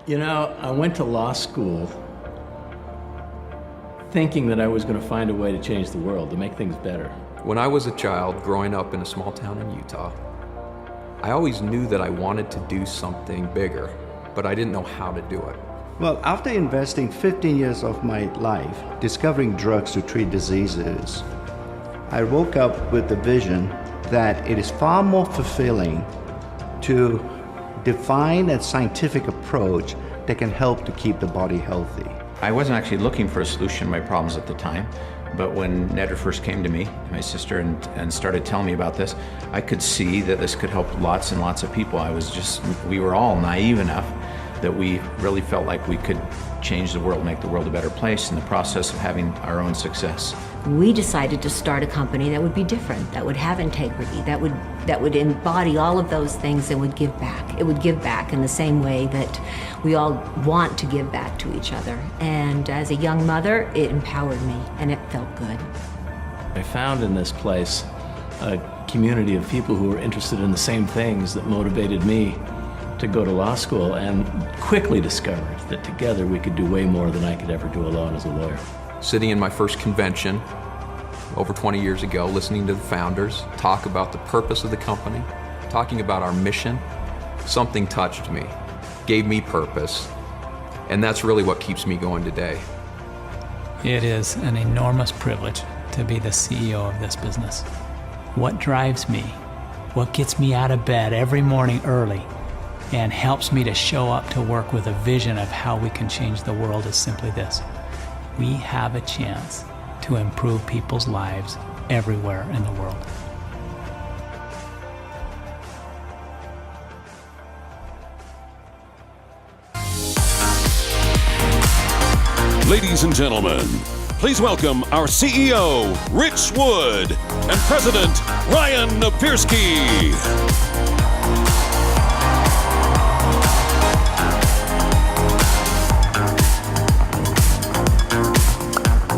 You know, I went to law school thinking that I was going to find a way to change the world, to make things better. When I was a child growing up in a small town in Utah, I always knew that I wanted to do something bigger, but I didn't know how to do it. Well, after investing 15 years of my life discovering drugs to treat diseases, I woke up with the vision that it is far more fulfilling to define a scientific approach that can help to keep the body healthy. I wasn't actually looking for a solution to my problems at the time, but when Nedra first came to me, my sister, and started telling me about this, I could see that this could help lots and lots of people. We were all naive enough that we really felt like we could change the world, make the world a better place in the process of having our own success. We decided to start a company that would be different, that would have integrity, that would embody all of those things and would give back. It would give back in the same way that we all want to give back to each other. And as a young mother, it empowered me and it felt good. I found in this place a community of people who were interested in the same things that motivated me to go to law school, and quickly discovered that together we could do way more than I could ever do alone as a lawyer. Sitting in my first convention over 20 years ago, listening to the founders talk about the purpose of the company, talking about our mission, something touched me, gave me purpose, and that's really what keeps me going today. It is an enormous privilege to be the CEO of this business. What drives me, what gets me out of bed every morning early, and helps me to show up to work with a vision of how we can change the world is simply this. We have a chance to improve people's lives everywhere in the world. Ladies and gentlemen, please welcome our CEO, Rich Wood, and President, Ryan Napierski.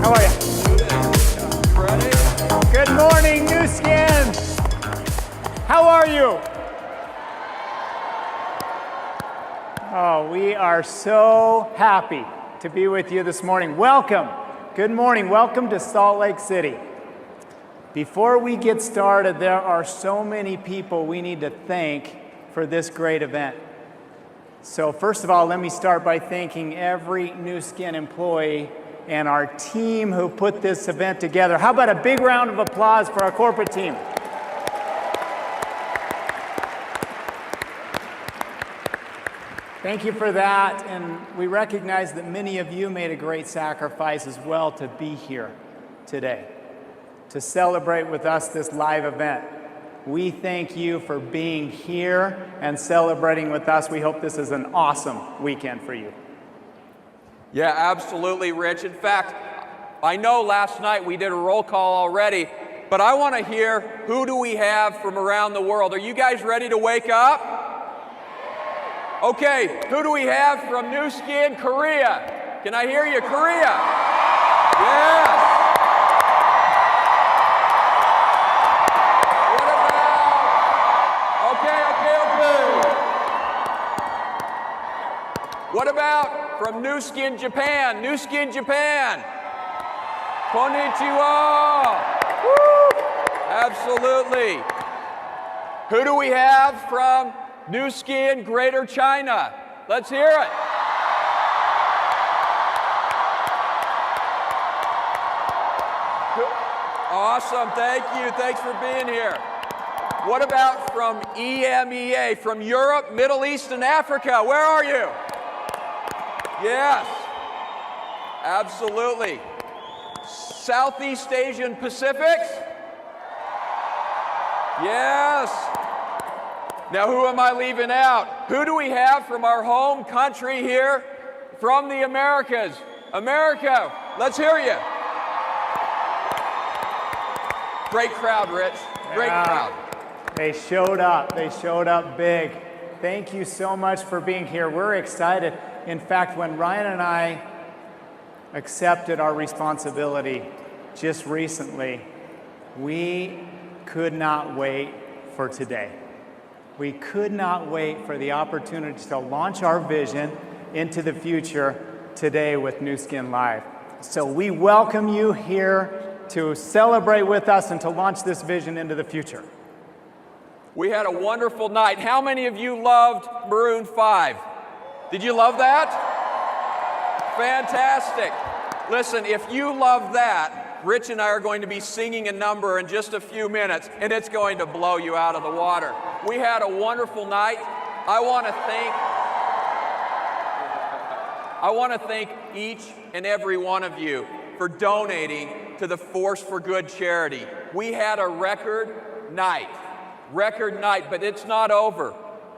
How are you? Good morning, Nu Skin. How are you? Oh, we are so happy to be with you this morning. Welcome. Good morning. Welcome to Salt Lake City. Before we get started, there are so many people we need to thank for this great event. So first of all, let me start by thanking every Nu Skin employee and our team who put this event together. How about a big round of applause for our corporate team? Thank you for that, and we recognize that many of you made a great sacrifice as well to be here today, to celebrate with us this live event. We thank you for being here and celebrating with us. We hope this is an awesome weekend for you. Yeah, absolutely, Rich. In fact, I know last night we did a roll call already, but I want to hear who do we have from around the world. Are you guys ready to wake up? Okay, who do we have from Nu Skin, Korea? Can I hear you, Korea? Yes. What about from Nu Skin, Japan? Nu Skin, Japan. Konnichiwa. Woo! Absolutely. Who do we have from Nu Skin, Greater China? Let's hear it. Awesome. Thank you. Thanks for being here. What about from EMEA, from Europe, Middle East, and Africa? Where are you? Yes, absolutely. Southeast Asian Pacifics? Yes. Now, who am I leaving out? Who do we have from our home country here, from the Americas? America, let's hear you. Great crowd, Rich. Great crowd. They showed up. They showed up big. Thank you so much for being here. We're excited. In fact, when Ryan and I accepted our responsibility just recently, we could not wait for today. We could not wait for the opportunity to launch our vision into the future today with Nu Skin Live. So we welcome you here to celebrate with us and to launch this vision into the future. We had a wonderful night. How many of you loved Maroon 5? Did you love that? Fantastic. Listen, if you love that, Rich and I are going to be singing a number in just a few minutes, and it's going to blow you out of the water. We had a wonderful night. I want to thank each and every one of you for donating to the Force for Good charity. We had a record night, but it's not over.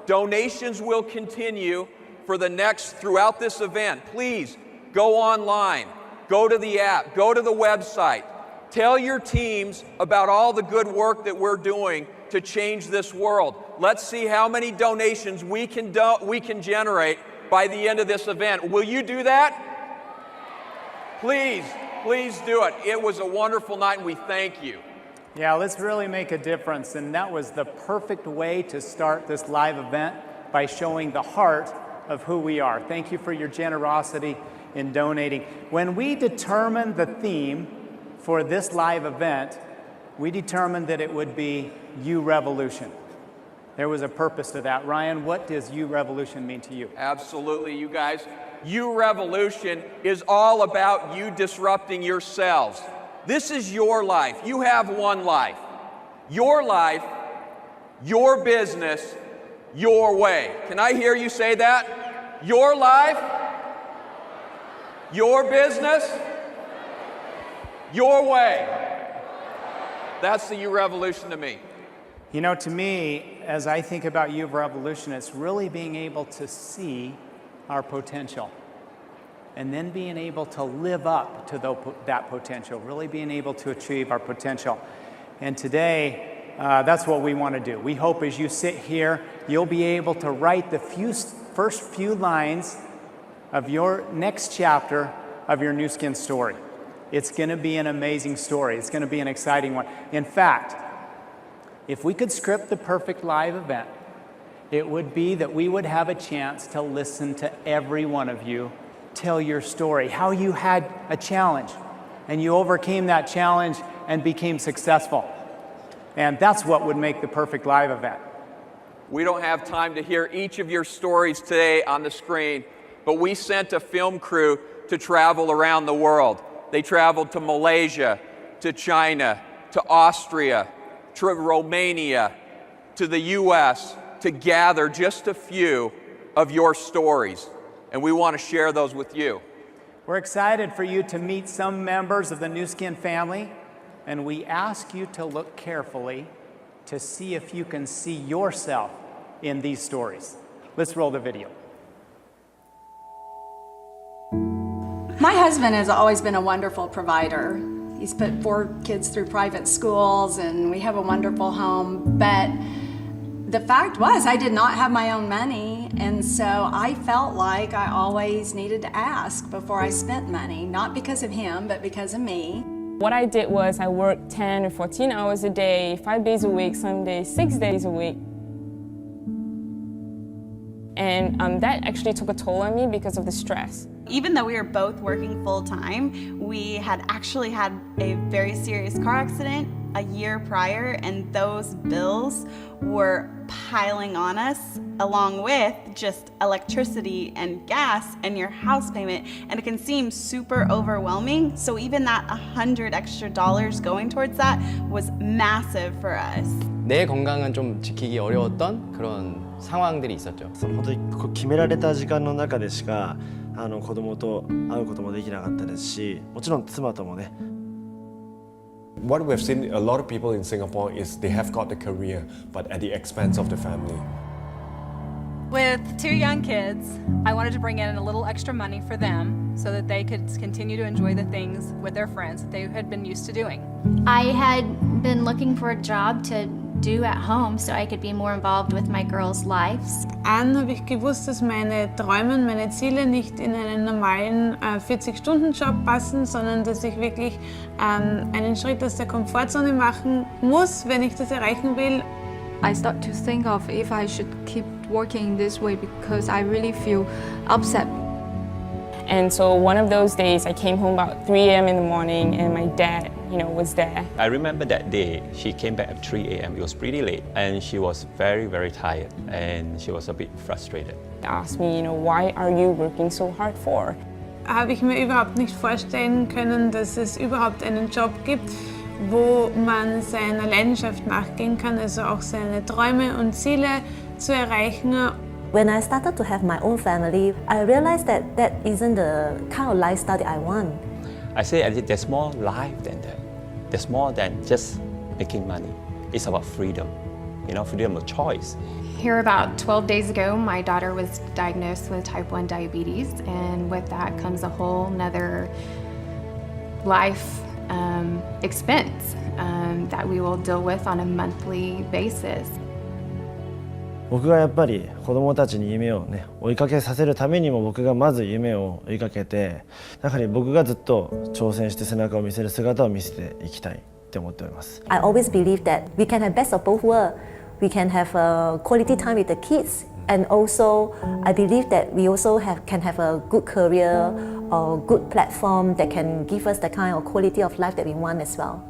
Donations will continue throughout this event. Please go online, go to the app, go to the website. Tell your teams about all the good work that we're doing to change this world. Let's see how many donations we can generate by the end of this event. Will you do that? Please do it. It was a wonderful night, and we thank you. Yeah, let's really make a difference. And that was the perfect way to start this live event, by showing the heart of who we are. Thank you for your generosity in donating. When we determined the theme for this live event, we determined that it would be You Revolution. There was a purpose to that. Ryan, what does You Revolution mean to you? Absolutely, you guys. You Revolution is all about you disrupting yourselves. This is your life. You have one life. Your life, your business, your way. Can I hear you say that? Your life, your business, your way. That's the You Revolution to me. You know, to me, as I think about You Revolution, it's really being able to see our potential and then being able to live up to that potential, really being able to achieve our potential. And today, that's what we want to do. We hope as you sit here, you'll be able to write the first few lines of your next chapter of your Nu Skin story. It's going to be an amazing story. It's going to be an exciting one. In fact, if we could script the perfect live event, it would be that we would have a chance to listen to every one of you tell your story, how you had a challenge and you overcame that challenge and became successful. And that's what would make the perfect live event. We don't have time to hear each of your stories today on the screen, but we sent a film crew to travel around the world. They traveled to Malaysia, to China, to Austria, to Romania, to the US, to gather just a few of your stories. And we want to share those with you. We're excited for you to meet some members of the Nu Skin family, and we ask you to look carefully to see if you can see yourself in these stories. Let's roll the video. My husband has always been a wonderful provider. He's put 4 kids through private schools, and we have a wonderful home, but the fact was I did not have my own money, and so I felt like I always needed to ask before I spent money, not because of him, but because of me. What I did was I worked 10 or 14 hours a day, 5 days a week, some days 6 days a week. And that actually took a toll on me because of the stress. Even though we were both working full-time, we had actually had a very serious car accident a year prior, and those bills were piling on us, along with just electricity and gas and your house payment, and it can seem super overwhelming. So even that $100 extra going towards that was massive for us. 내 건강은 좀 지키기 어려웠던 그런 상황들이 있었죠. 本当に決められた時間の中でしか子供と会うこともできなかったですし、もちろん妻ともね。What we've seen a lot of people in Singapore is they have got a career, but at the expense of the family. With 2 young kids, I wanted to bring in a little extra money for them so that they could continue to enjoy the things with their friends that they had been used to doing. I had been looking for a job to do at home so I could be more involved with my girls' lives. Habe ich gewusst, dass meine Träume, meine Ziele nicht in einen normalen 40-Stunden-Job passen, sondern dass ich wirklich einen Schritt aus der Komfortzone machen muss, wenn ich das erreichen will. I start to think of if I should keep working this way because I really feel upset And so one of those days I came home about 3 a.m. in the morning and my dad, was there. I remember that day, she came back at 3 a.m. It was pretty late and she was very, very tired and she was a bit frustrated. She asked me, why are you working so hard for? Habe ich mir überhaupt nicht vorstellen können, dass es überhaupt einen Job gibt, wo man seiner Leidenschaft nachgehen kann, also auch seine Träume und Ziele zu erreichen. When I started to have my own family, I realized that that isn't the kind of lifestyle that I want. I say there's more life than that. There's more than just making money. It's about freedom, freedom of choice. Here about 12 days ago, my daughter was diagnosed with type 1 diabetes, and with that comes a whole nother life expense that we will deal with on a monthly basis. 僕がやっぱり子供たちに夢をね追いかけさせるためにも僕がまず夢を追いかけてやはり僕がずっと挑戦して背中を見せる姿を見せていきたいって思っております。I always believe that we can have best of both worlds. We can have a quality time with the kids, and also I believe that we also can have a good career or good platform that can give us the kind of quality of life that we want as well.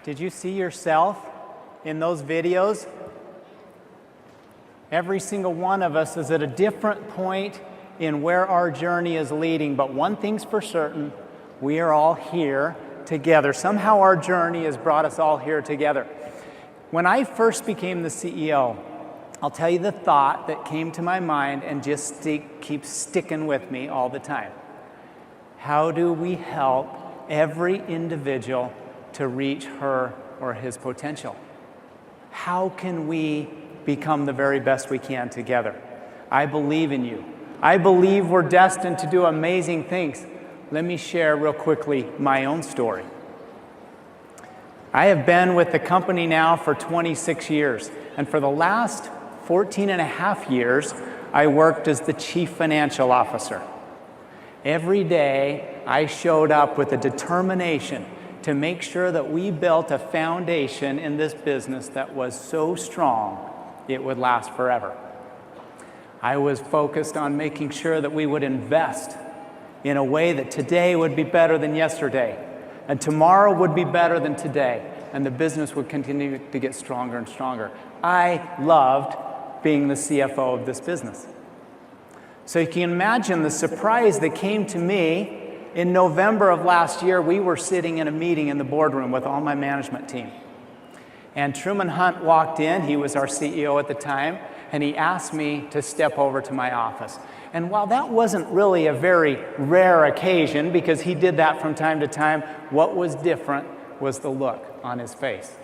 Did you see yourself in those videos? Every single one of us is at a different point in where our journey is leading, but one thing's for certain, we are all here together. Somehow our journey has brought us all here together. When I first became the CEO, I'll tell you the thought that came to my mind and just keeps sticking with me all the time. How do we help every individual to reach her or his potential? How can we become the very best we can together? I believe in you. I believe we're destined to do amazing things. Let me share real quickly my own story. I have been with the company now for 26 years, and for the last 14 and a half years, I worked as the Chief Financial Officer. Every day, I showed up with a determination to make sure that we built a foundation in this business that was so strong it would last forever. I was focused on making sure that we would invest in a way that today would be better than yesterday, and tomorrow would be better than today, and the business would continue to get stronger and stronger. I loved being the CFO of this business. So you can imagine the surprise that came to me. In November of last year, we were sitting in a meeting in the boardroom with all my management team. And Truman Hunt walked in, he was our CEO at the time, and he asked me to step over to my office. And while that wasn't really a very rare occasion, because he did that from time to time, what was different was the look on his face.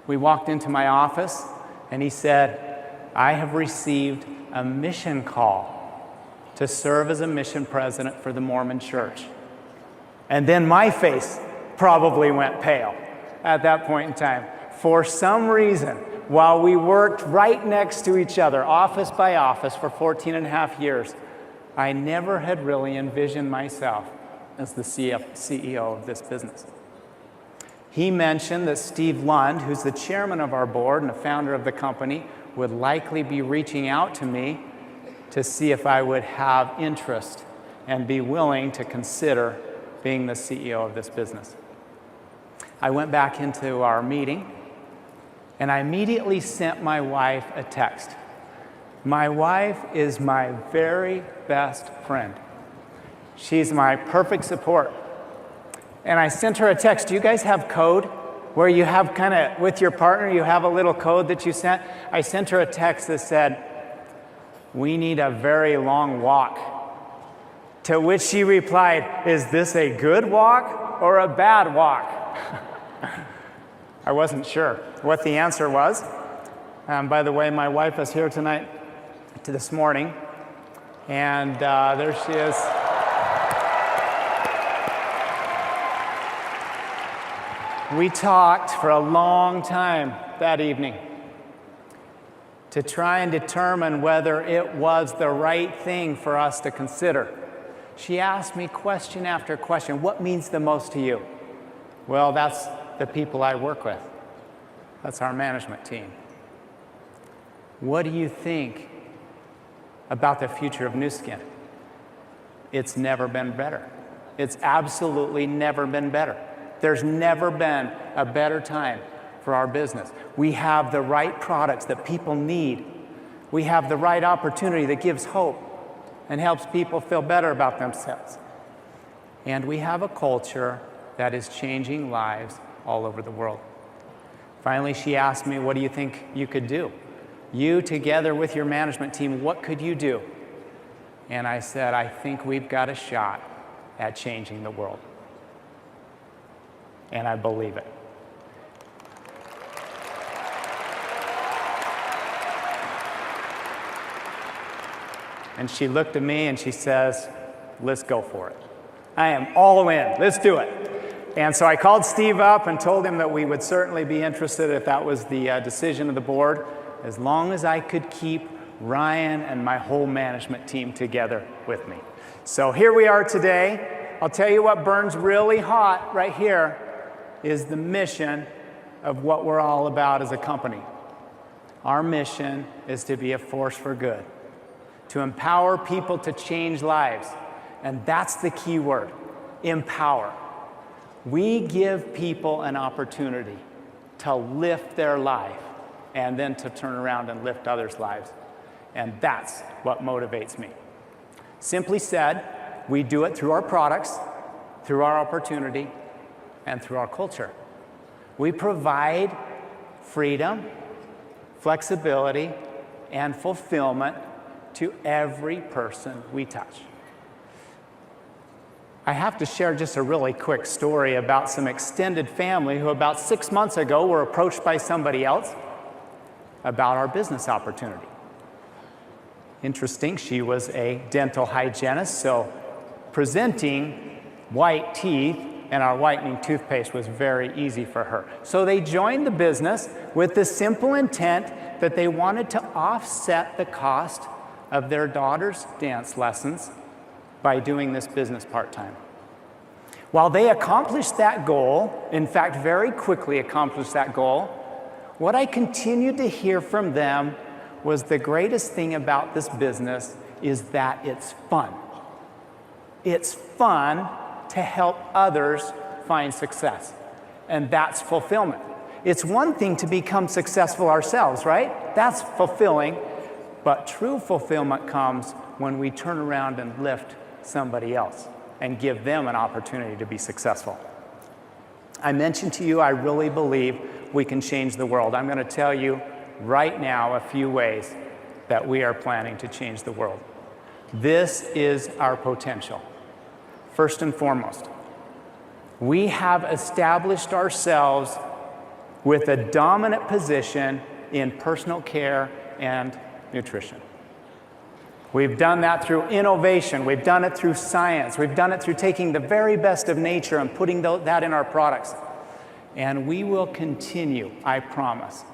We walked into my office, and he said, I have received a mission call to serve as a mission president for the Mormon Church. And then my face probably went pale at that point in time. For some reason, while we worked right next to each other, office by office, for 14 and a half years, I never had really envisioned myself as the CEO of this business. He mentioned that Steve Lund, who's the chairman of our board and the founder of the company, would likely be reaching out to me to see if I would have interest and be willing to consider being the CEO of this business. I went back into our meeting, and I immediately sent my wife a text. My wife is my very best friend. She's my perfect support. And I sent her a text. Do you guys have code where you have kind of, with your partner, you have a little code that you sent? I sent her a text that said, we need a very long walk. To which she replied, is this a good walk or a bad walk? I wasn't sure what the answer was. By the way, my wife is here tonight, this morning, and there she is. We talked for a long time that evening to try and determine whether it was the right thing for us to consider. She asked me question after question, what means the most to you? Well, that's the people I work with. That's our management team. What do you think about the future of Nu Skin? It's never been better. It's absolutely never been better. There's never been a better time for our business. We have the right products that people need. We have the right opportunity that gives hope and helps people feel better about themselves. And we have a culture that is changing lives all over the world. Finally, she asked me, what do you think you could do? You, together with your management team, what could you do? And I said, I think we've got a shot at changing the world. And I believe it. And she looked at me and she says, let's go for it. I am all in, let's do it. And so I called Steve up and told him that we would certainly be interested if that was the decision of the board, as long as I could keep Ryan and my whole management team together with me. So here we are today. I'll tell you what burns really hot right here is the mission of what we're all about as a company. Our mission is to be a force for good, to empower people to change lives. And that's the key word, empower. We give people an opportunity to lift their life and then to turn around and lift others' lives. And that's what motivates me. Simply said, we do it through our products, through our opportunity, and through our culture. We provide freedom, flexibility, and fulfillment to every person we touch. I have to share just a really quick story about some extended family who about 6 months ago were approached by somebody else about our business opportunity. Interesting, she was a dental hygienist, so presenting white teeth and our whitening toothpaste was very easy for her. So they joined the business with the simple intent that they wanted to offset the cost of their daughter's dance lessons by doing this business part-time. While they accomplished that goal, in fact, very quickly accomplished that goal, what I continued to hear from them was the greatest thing about this business is that it's fun. It's fun to help others find success, and that's fulfillment. It's one thing to become successful ourselves, right? That's fulfilling, but true fulfillment comes when we turn around and lift somebody else and give them an opportunity to be successful. I mentioned to you, I really believe we can change the world. I'm going to tell you right now a few ways that we are planning to change the world. This is our potential. First and foremost, we have established ourselves with a dominant position in personal care and nutrition. We've done that through innovation. We've done it through science. We've done it through taking the very best of nature and putting that in our products. And we will continue, I promise,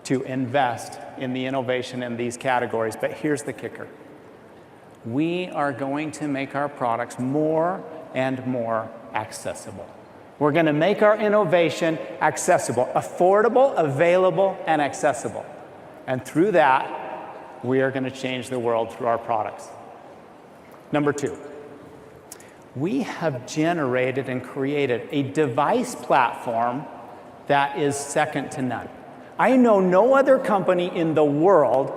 to invest in the innovation in these categories. But here's the kicker. We are going to make our products more and more accessible. We're going to make our innovation accessible, affordable, available, and accessible. And through that, we are going to change the world through our products. Number two, we have generated and created a device platform that is second to none. I know no other company in the world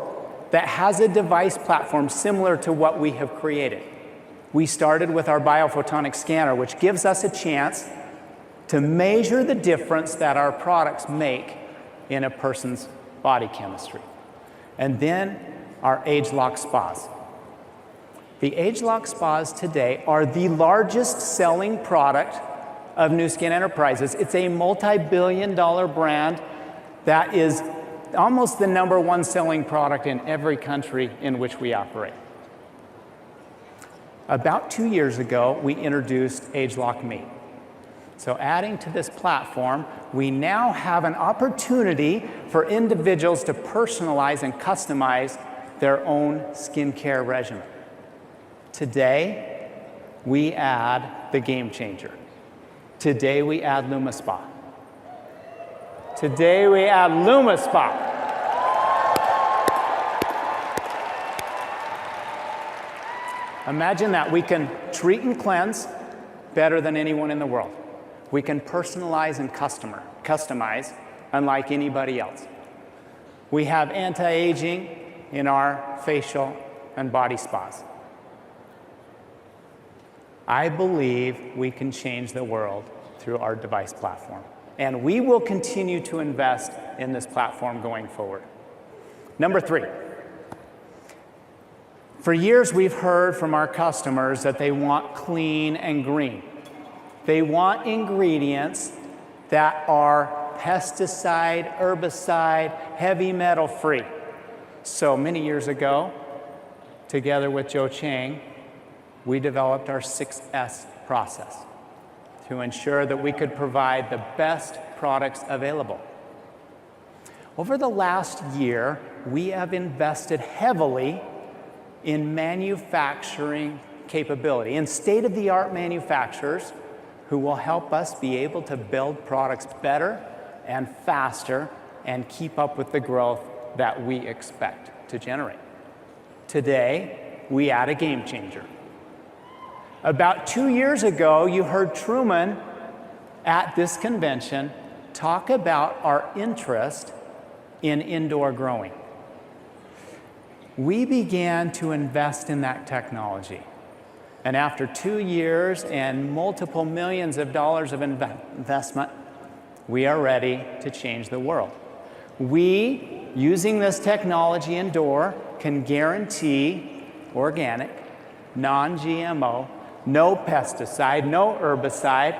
that has a device platform similar to what we have created. We started with our biophotonic scanner, which gives us a chance to measure the difference that our products make in a person's body chemistry. And then our ageLOC spas. The ageLOC spas today are the largest selling product of Nu Skin Enterprises. It's a multi-billion-dollar brand that is almost the #1 selling product in every country in which we operate. About 2 years ago, we introduced ageLOC Me. So adding to this platform, we now have an opportunity for individuals to personalize and customize their own skincare regimen. Today, we add the game changer. Today we add LumaSpa. Today we add LumaSpa. Imagine that. We can treat and cleanse better than anyone in the world. We can personalize and customize unlike anybody else. We have anti-aging in our facial and body spas. I believe we can change the world through our device platform. And we will continue to invest in this platform going forward. Number 3. For years, we've heard from our customers that they want clean and green. They want ingredients that are pesticide, herbicide, heavy metal free. So many years ago, together with Joe Chang, we developed our 6S process to ensure that we could provide the best products available. Over the last year, we have invested heavily in manufacturing capability, in state-of-the-art manufacturers who will help us be able to build products better and faster and keep up with the growth that we expect to generate. Today, we add a game changer. About 2 years ago, you heard Truman at this convention talk about our interest in indoor growing. We began to invest in that technology. And after 2 years and multiple millions of dollars of investment, we are ready to change the world. We, using this technology indoor, can guarantee organic, non-GMO, no pesticide, no herbicide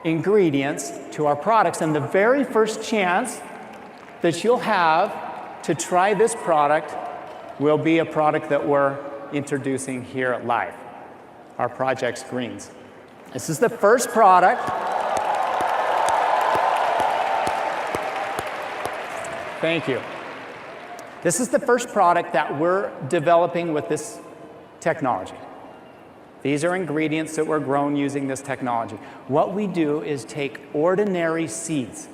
ingredients to our products. And the very first chance that you'll have to try this product will be a product that we're introducing here at Live, our Project Greens. This is the first product. Thank you. This is the first product that we're developing with this technology. These are ingredients that were grown using this technology. What we do is take ordinary seeds,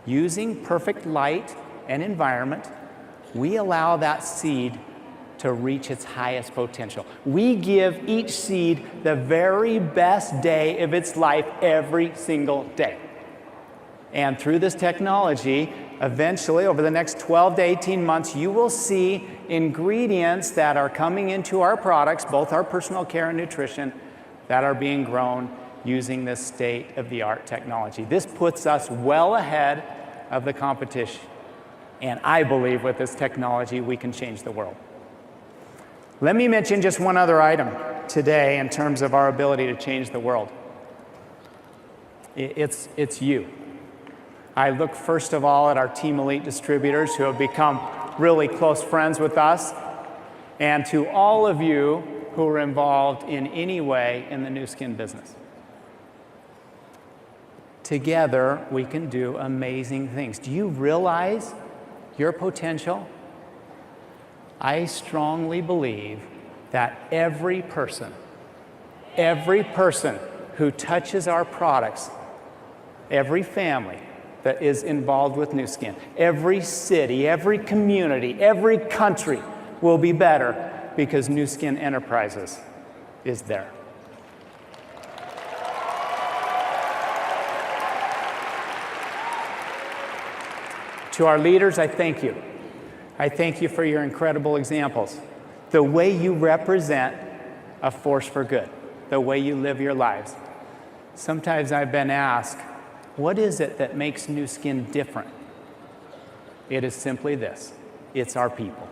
using perfect light and environment, we allow that seed to reach its highest potential. We give each seed the very best day of its life every single day. And through this technology, eventually, over the next 12 to 18 months, you will see ingredients that are coming into our products, both our personal care and nutrition, that are being grown using this state-of-the-art technology. This puts us well ahead of the competition. And I believe with this technology, we can change the world. Let me mention just one other item today in terms of our ability to change the world. It's you. I look first of all at our Team Elite distributors who have become really close friends with us, and to all of you who are involved in any way in the Nu Skin business. Together, we can do amazing things. Do you realize your potential? I strongly believe that every person who touches our products, every family that is involved with Nu Skin, every city, every community, every country will be better because Nu Skin Enterprises is there. To our leaders, I thank you. I thank you for your incredible examples. The way you represent a force for good, the way you live your lives. Sometimes I've been asked, what is it that makes Nu Skin different? It is simply this: it's our people.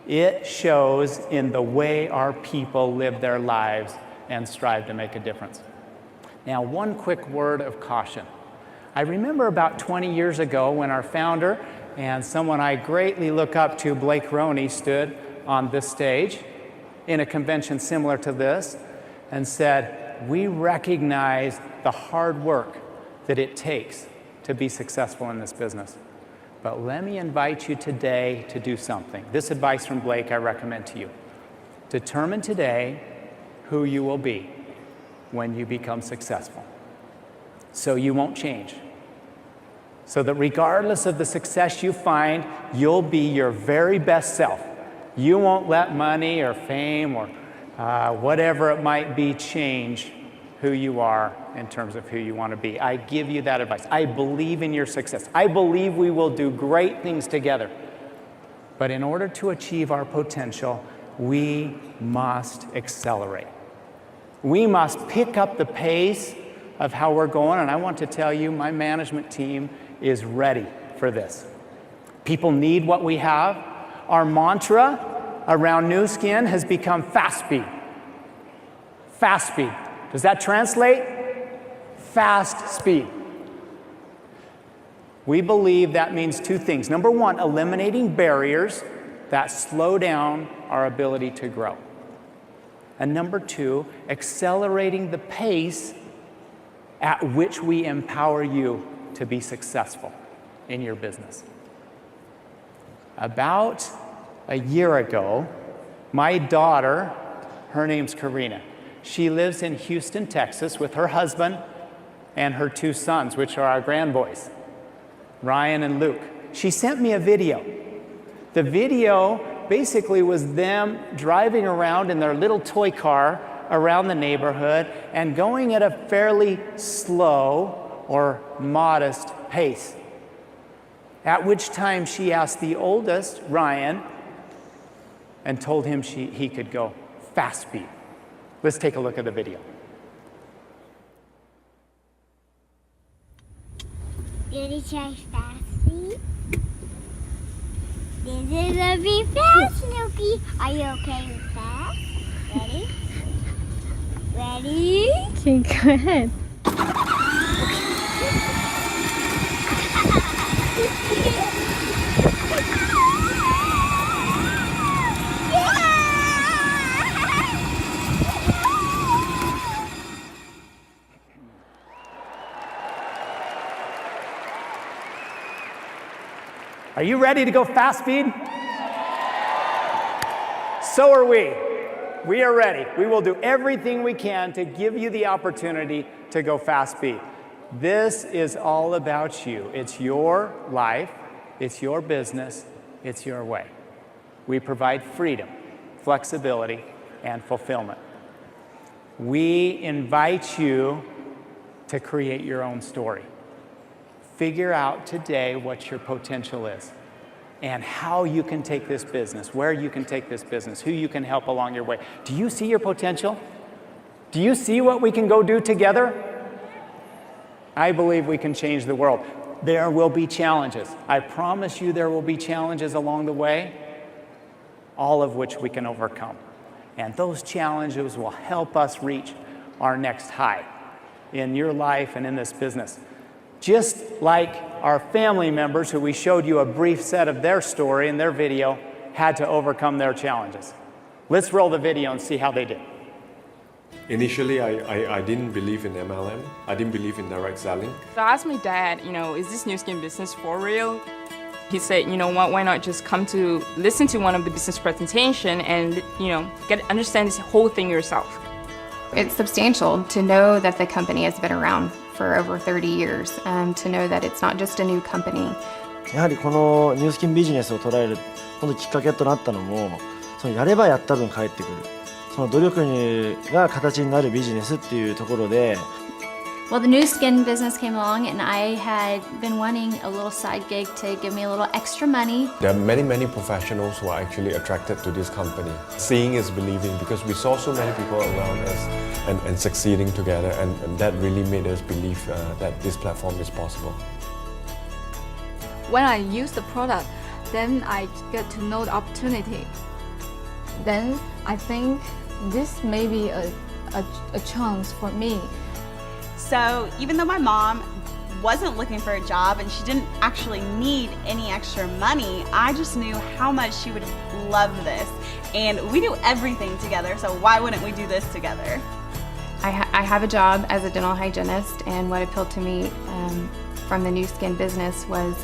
It shows in the way our people live their lives and strive to make a difference. Now, one quick word of caution. I remember about 20 years ago when our founder and someone I greatly look up to, Blake Roney, stood on this stage in a convention similar to this and said, we recognize the hard work that it takes to be successful in this business. But let me invite you today to do something. This advice from Blake I recommend to you. Determine today who you will be when you become successful. So you won't change. So that regardless of the success you find, you'll be your very best self. You won't let money or fame or whatever it might be change who you are in terms of who you want to be. I give you that advice. I believe in your success. I believe we will do great things together. But in order to achieve our potential, we must accelerate. We must pick up the pace of how we're going, and I want to tell you, my management team is ready for this. People need what we have. Our mantra around Nu Skin has become fast speed. Fast speed. Does that translate? Fast speed. We believe that means two things. Number one, eliminating barriers that slow down our ability to grow. And number two, accelerating the pace at which we empower you to be successful in your business. About a year ago, my daughter, her name's Karina, she lives in Houston, Texas with her husband and her two sons, which are our grandboys, Ryan and Luke. She sent me a video. The video basically was them driving around in their little toy car around the neighborhood and going at a fairly slow or modest pace. At which time she asked the oldest, Ryan, and told him he could go fast speed. Let's take a look at the video. Ready to try fast speed? This is a be fast, Snoopy. Are you okay with fast? Ready? Ready? Okay, go ahead. Are you ready to go fast speed? So are we. We are ready. We will do everything we can to give you the opportunity to go fast speed. This is all about you. It's your life, it's your business, it's your way. We provide freedom, flexibility, and fulfillment. We invite you to create your own story. Figure out today what your potential is and how you can take this business, where you can take this business, who you can help along your way. Do you see your potential? Do you see what we can go do together? I believe we can change the world. There will be challenges. I promise you there will be challenges along the way, all of which we can overcome. And those challenges will help us reach our next high in your life and in this business. Just like our family members, who we showed you a brief set of their story in their video, had to overcome their challenges. Let's roll the video and see how they did. Initially, I didn't believe in MLM. I didn't believe in direct selling. So I asked my dad, is this Nu Skin business for real? He said, why not just come to listen to one of the business presentation and, understand this whole thing yourself. It's substantial to know that the company has been around for over 30 years, to know that it's not just a new company. やはりこのニュースキンビジネスを捉える本当きっかけとなったのも、そのやればやった分返ってくる、その努力が形になるビジネスっていうところで。Well, the Nu Skin business came along, and I had been wanting a little side gig to give me a little extra money. There are many professionals who are actually attracted to this company. Seeing is believing, because we saw so many people around us and succeeding together, and that really made us believe that this platform is possible. When I use the product, then I get to know the opportunity. Then I think this may be a chance for me. So even though my mom wasn't looking for a job and she didn't actually need any extra money, I just knew how much she would love this. And we do everything together, so why wouldn't we do this together? I have a job as a dental hygienist, and what appealed to me from the Nu Skin business was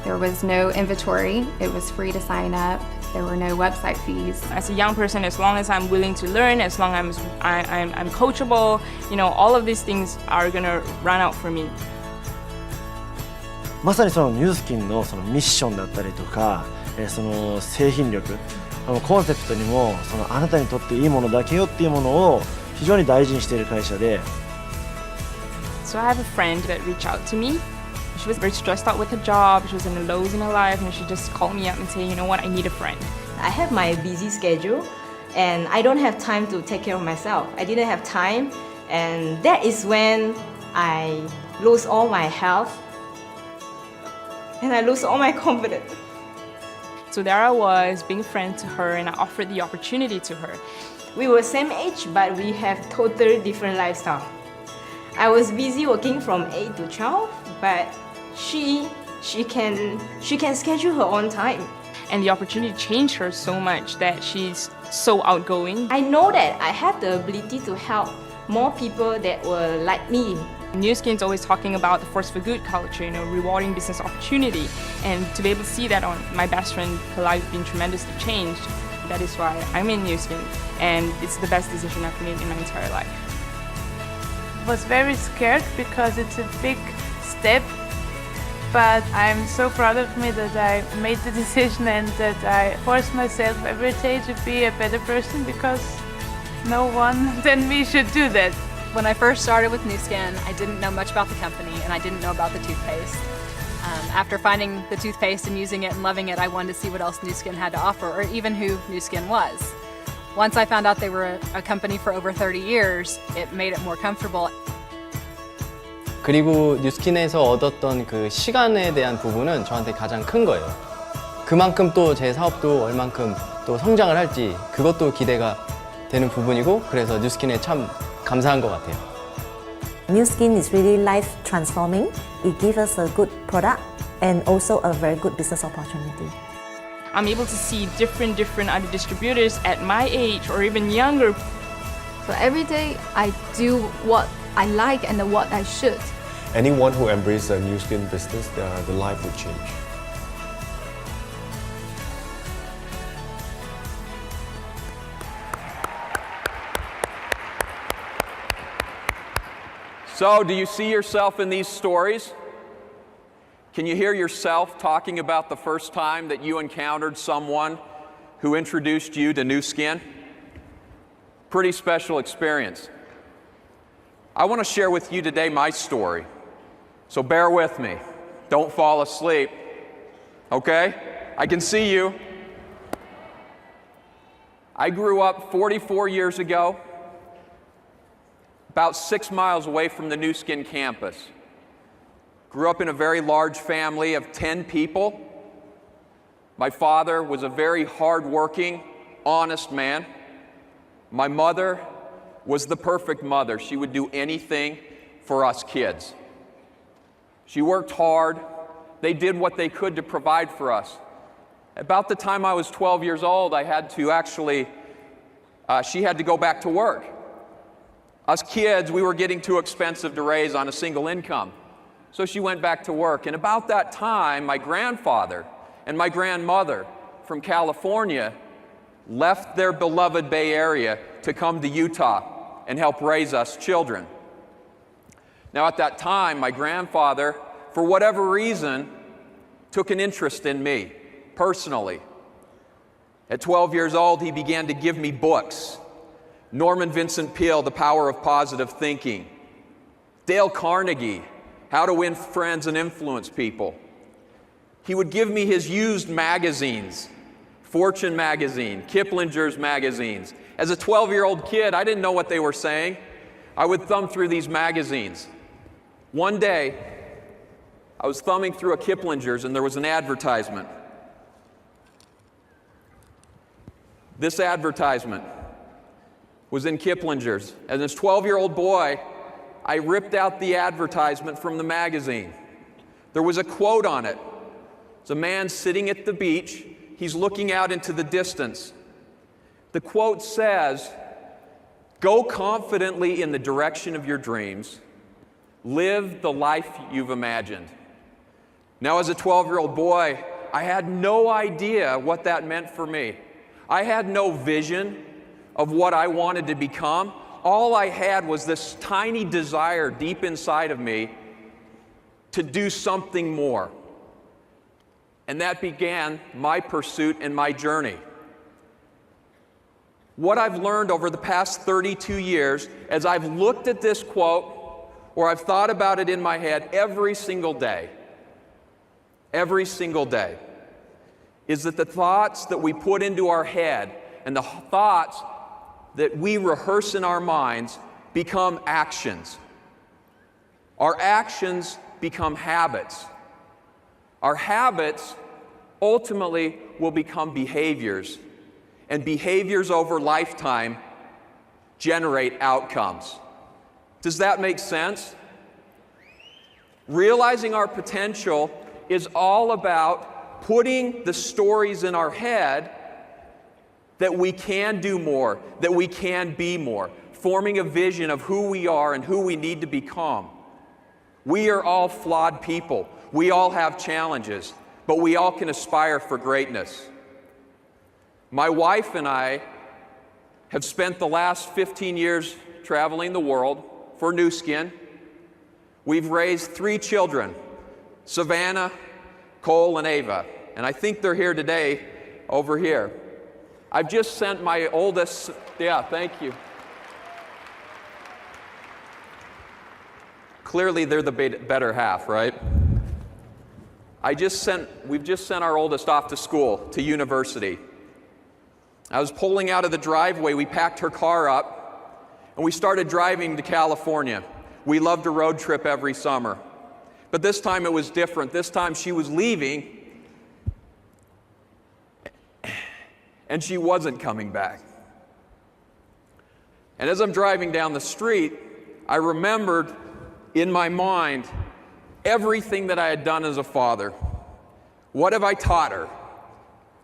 there was no inventory. It was free to sign up. There were no website fees. As a young person, as long as I'm willing to learn, as long as I'm coachable, all of these things are gonna run out for me. まさにそのニュースキンのそのミッションだったりとか、その製品力、コンセプトにもそのあなたにとっていいものだけよっていうものを非常に大事にしている会社で。So I have a friend that reached out to me. She was very stressed out with her job. She was in the lows in her life, and she just called me up and said, "You know what? I need a friend." I have my busy schedule, and I don't have time to take care of myself. I didn't have time, and that is when I lose all my health, and I lose all my confidence. So there I was, being a friend to her, and I offered the opportunity to her. We were same age, but we have totally different lifestyle. I was busy working from 8 to 12, but she can schedule her own time. And the opportunity changed her so much that she's so outgoing. I know that I have the ability to help more people that were like me. Nu Skin's always talking about the force for good culture, rewarding business opportunity. And to be able to see that on my best friend, her life being tremendously changed, that is why I'm in Nu Skin. And it's the best decision I've made in my entire life. I was very scared because it's a big step, but I'm so proud of me that I made the decision and that I force myself every day to be a better person, because no one than me should do that. When I first started with Nu Skin, I didn't know much about the company and I didn't know about the toothpaste. After finding the toothpaste and using it and loving it, I wanted to see what else Nu Skin had to offer, or even who Nu Skin was. Once I found out they were a company for over 30 years, it made it more comfortable. 그리고 뉴스킨에서 얻었던 그 시간에 대한 부분은 저한테 가장 큰 거예요. 그만큼 또 제 사업도 얼만큼 또 성장을 할지 그것도 기대가 되는 부분이고, 그래서 뉴스킨에 참 감사한 것 같아요. Nu Skin is really life transforming. It gives us a good product and also a very good business opportunity. I'm able to see different other distributors at my age or even younger. So every day I do what I like and what I should. Anyone who embraces a Nu Skin business, the life will change. So, do you see yourself in these stories? Can you hear yourself talking about the first time that you encountered someone who introduced you to Nu Skin? Pretty special experience. I want to share with you today my story. So bear with me. Don't fall asleep. Okay? I can see you. I grew up 44 years ago, about 6 miles away from the Nu Skin campus. Grew up in a very large family of 10 people. My father was a very hardworking, honest man. My mother was the perfect mother. She would do anything for us kids. She worked hard. They did what they could to provide for us. About the time I was 12 years old, I had to actually, she had to go back to work. Us kids, we were getting too expensive to raise on a single income. So she went back to work. And about that time, my grandfather and my grandmother from California left their beloved Bay Area to come to Utah and help raise us children. Now at that time, my grandfather, for whatever reason, took an interest in me personally. At 12 years old, he began to give me books. Norman Vincent Peale, The Power of Positive Thinking. Dale Carnegie, How to Win Friends and Influence People. He would give me his used magazines, Fortune magazine, Kiplinger's magazines. As a 12-year-old kid, I didn't know what they were saying. I would thumb through these magazines. One day, I was thumbing through a Kiplinger's and there was an advertisement. This advertisement was in Kiplinger's. As this 12-year-old boy, I ripped out the advertisement from the magazine. There was a quote on it. It's a man sitting at the beach. He's looking out into the distance. The quote says, "Go confidently in the direction of your dreams. Live the life you've imagined." Now, as a 12-year-old boy, I had no idea what that meant for me. I had no vision of what I wanted to become. All I had was this tiny desire deep inside of me to do something more. And that began my pursuit and my journey. What I've learned over the past 32 years, as I've looked at this quote, or I've thought about it in my head every single day, is that the thoughts that we put into our head and the thoughts that we rehearse in our minds become actions. Our actions become habits. Our habits ultimately will become behaviors, and behaviors over lifetime generate outcomes. Does that make sense? Realizing our potential is all about putting the stories in our head that we can do more, that we can be more, forming a vision of who we are and who we need to become. We are all flawed people. We all have challenges, but we all can aspire for greatness. My wife and I have spent the last 15 years traveling the world for Nu Skin. We've raised 3 children, Savannah, Cole, and Ava, and I think they're here today over here. I've just sent my oldest, thank you. Clearly they're the better half, right? We've just sent our oldest off to school, to university. I was pulling out of the driveway, we packed her car up, and we started driving to California. We loved a road trip every summer. But this time it was different. This time she was leaving, and she wasn't coming back. And as I'm driving down the street, I remembered in my mind everything that I had done as a father. What have I taught her?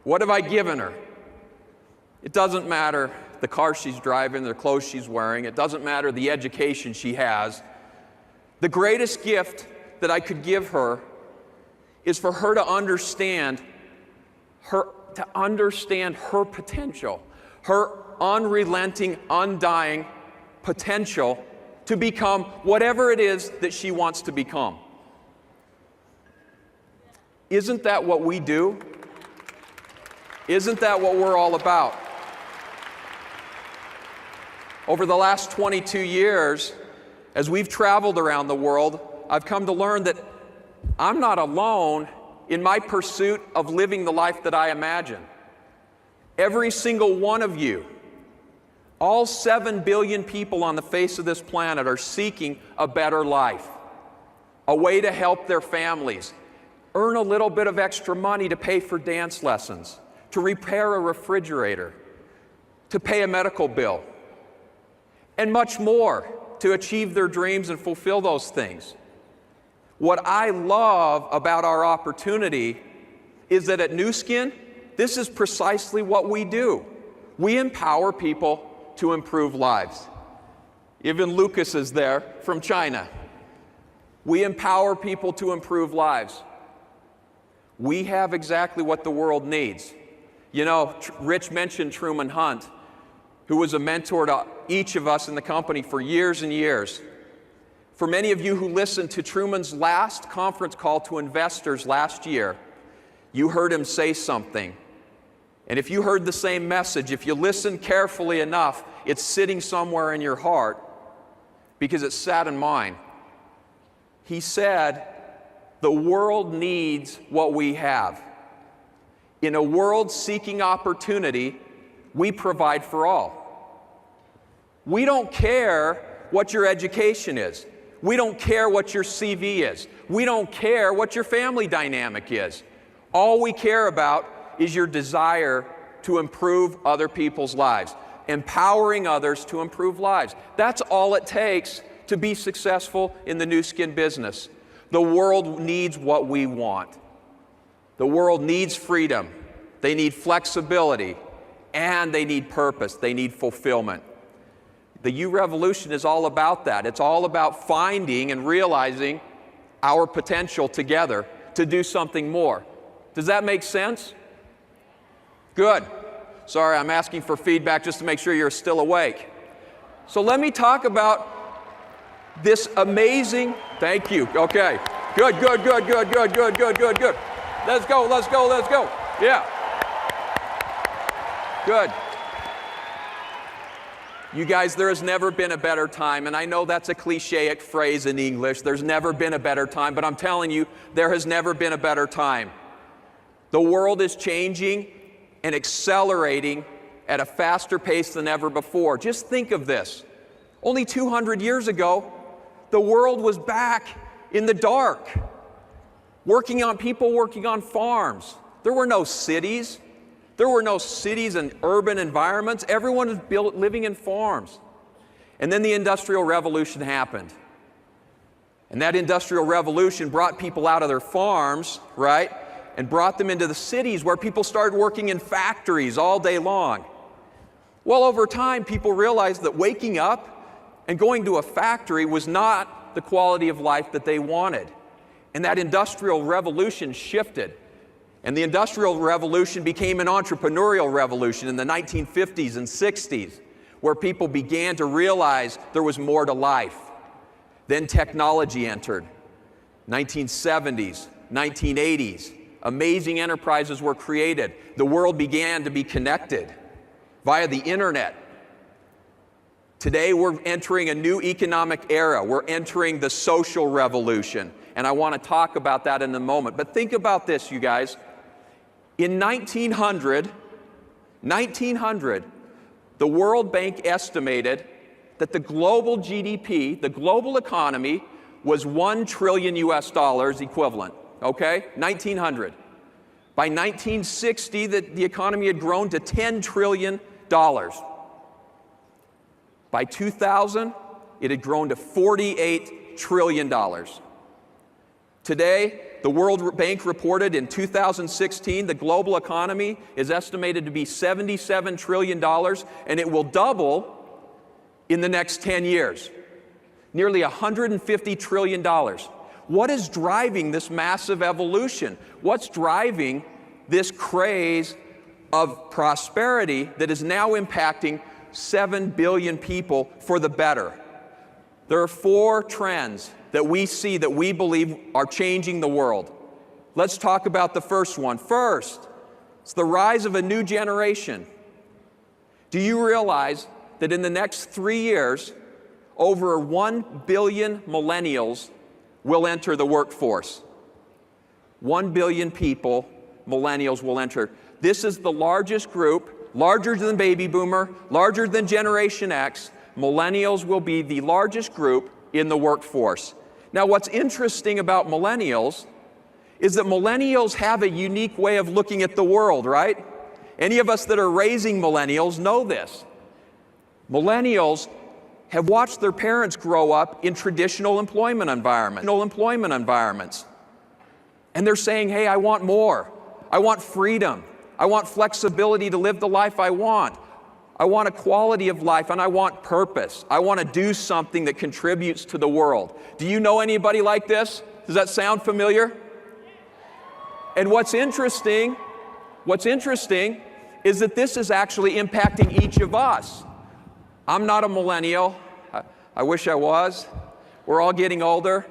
What have I given her? It doesn't matter the car she's driving, the clothes she's wearing. It doesn't matter the education she has. The greatest gift that I could give her is for her to understand her potential, her unrelenting, undying potential to become whatever it is that she wants to become. Isn't that what we do? Isn't that what we're all about? Over the last 22 years, as we've traveled around the world, I've come to learn that I'm not alone in my pursuit of living the life that I imagine. Every single one of you, all 7 billion people on the face of this planet are seeking a better life, a way to help their families, earn a little bit of extra money to pay for dance lessons, to repair a refrigerator, to pay a medical bill, and much more to achieve their dreams and fulfill those things. What I love about our opportunity is that at Nu Skin, this is precisely what we do. We empower people to improve lives. Even Lucas is there from China. We empower people to improve lives. We have exactly what the world needs. You know, Rich mentioned Truman Hunt, who was a mentor to each of us in the company for years and years. For many of you who listened to Truman's last conference call to investors last year, you heard him say something. And if you heard the same message, if you listened carefully enough, it's sitting somewhere in your heart because it sat in mine. He said, the world needs what we have. In a world seeking opportunity, we provide for all. We don't care what your education is. We don't care what your CV is. We don't care what your family dynamic is. All we care about is your desire to improve other people's lives, empowering others to improve lives. That's all it takes to be successful in the Nu Skin business. The world needs what we want. The world needs freedom. They need flexibility, and they need purpose. They need fulfillment. The U Revolution is all about that. It's all about finding and realizing our potential together to do something more. Does that make sense? Good. Sorry, I'm asking for feedback just to make sure you're still awake. So let me talk about this amazing, thank you, okay. Good. Let's go. Yeah. Good. You guys, there has never been a better time, and I know that's a cliche phrase in English, there's never been a better time, but I'm telling you, there has never been a better time. The world is changing and accelerating at a faster pace than ever before. Just think of this. Only 200 years ago, the world was back in the dark, people working on farms. There were no cities. There were no cities and urban environments. Everyone was living in farms. And then the Industrial Revolution happened. And that Industrial Revolution brought people out of their farms, right? And brought them into the cities where people started working in factories all day long. Well, over time, people realized that waking up and going to a factory was not the quality of life that they wanted. And that Industrial Revolution shifted. And the Industrial Revolution became an entrepreneurial revolution in the 1950s and 60s, where people began to realize there was more to life. Then technology entered. 1970s, 1980s, amazing enterprises were created. The world began to be connected via the internet. Today we're entering a new economic era. We're entering the social revolution. And I want to talk about that in a moment. But think about this, you guys. In 1900, the World Bank estimated that the global GDP, the global economy, was $1 trillion equivalent, okay? 1900. By 1960, the economy had grown to $10 trillion. By 2000, it had grown to $48 trillion. Today, the World Bank reported in 2016 the global economy is estimated to be $77 trillion, and it will double in the next 10 years. Nearly $150 trillion. What is driving this massive evolution? What's driving this craze of prosperity that is now impacting 7 billion people for the better? There are 4 trends that we see that we believe are changing the world. Let's talk about the first one. First, it's the rise of a new generation. Do you realize that in the next 3 years, over 1 billion millennials will enter the workforce? 1 billion people, millennials, will enter. This is the largest group, larger than Baby Boomer, larger than Generation X. Millennials will be the largest group in the workforce. Now, what's interesting about millennials is that millennials have a unique way of looking at the world, right? Any of us that are raising millennials know this. Millennials have watched their parents grow up in traditional employment environments. And they're saying, hey, I want more. I want freedom. I want flexibility to live the life I want. I want a quality of life, and I want purpose. I want to do something that contributes to the world. Do you know anybody like this? Does that sound familiar? And what's interesting is that this is actually impacting each of us. I'm not a millennial. I wish I was. We're all getting older.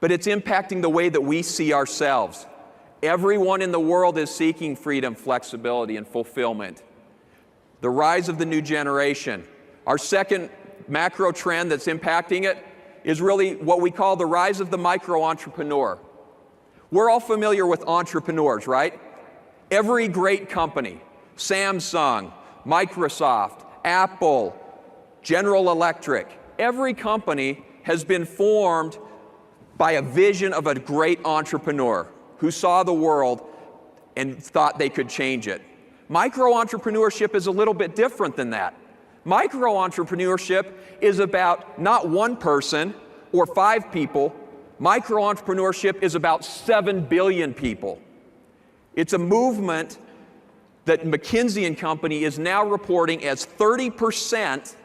But it's impacting the way that we see ourselves. Everyone in the world is seeking freedom, flexibility, and fulfillment. The rise of the new generation. Our second macro trend that's impacting it is really what we call the rise of the micro-entrepreneur. We're all familiar with entrepreneurs, right? Every great company, Samsung, Microsoft, Apple, General Electric, every company has been formed by a vision of a great entrepreneur who saw the world and thought they could change it. Micro-entrepreneurship is a little bit different than that. Micro-entrepreneurship is about not one person or 5 people. Micro-entrepreneurship is about 7 billion people. It's a movement that McKinsey & Company is now reporting as 30%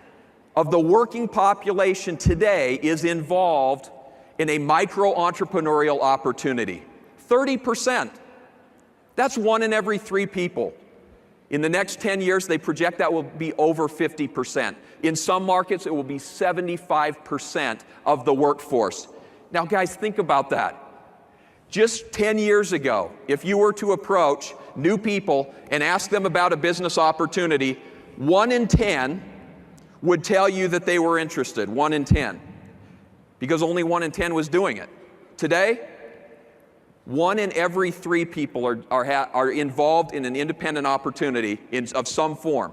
of the working population today is involved in a micro-entrepreneurial opportunity. 30%. That's 1 in every 3 people. In the next 10 years, they project that will be over 50%. In some markets, it will be 75% of the workforce. Now, guys, think about that. Just 10 years ago, if you were to approach new people and ask them about a business opportunity, 1 in 10 would tell you that they were interested, 1 in 10, because only 1 in 10 was doing it. Today, 1 in every 3 people are involved in an independent opportunity of some form.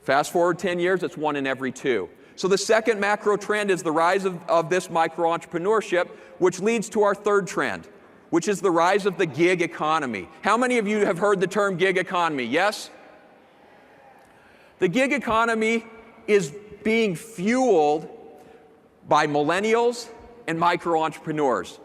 Fast forward 10 years, it's 1 in every 2. So the second macro trend is the rise of this micro-entrepreneurship, which leads to our third trend, which is the rise of the gig economy. How many of you have heard the term gig economy? Yes? The gig economy is being fueled by millennials and micro-entrepreneurs.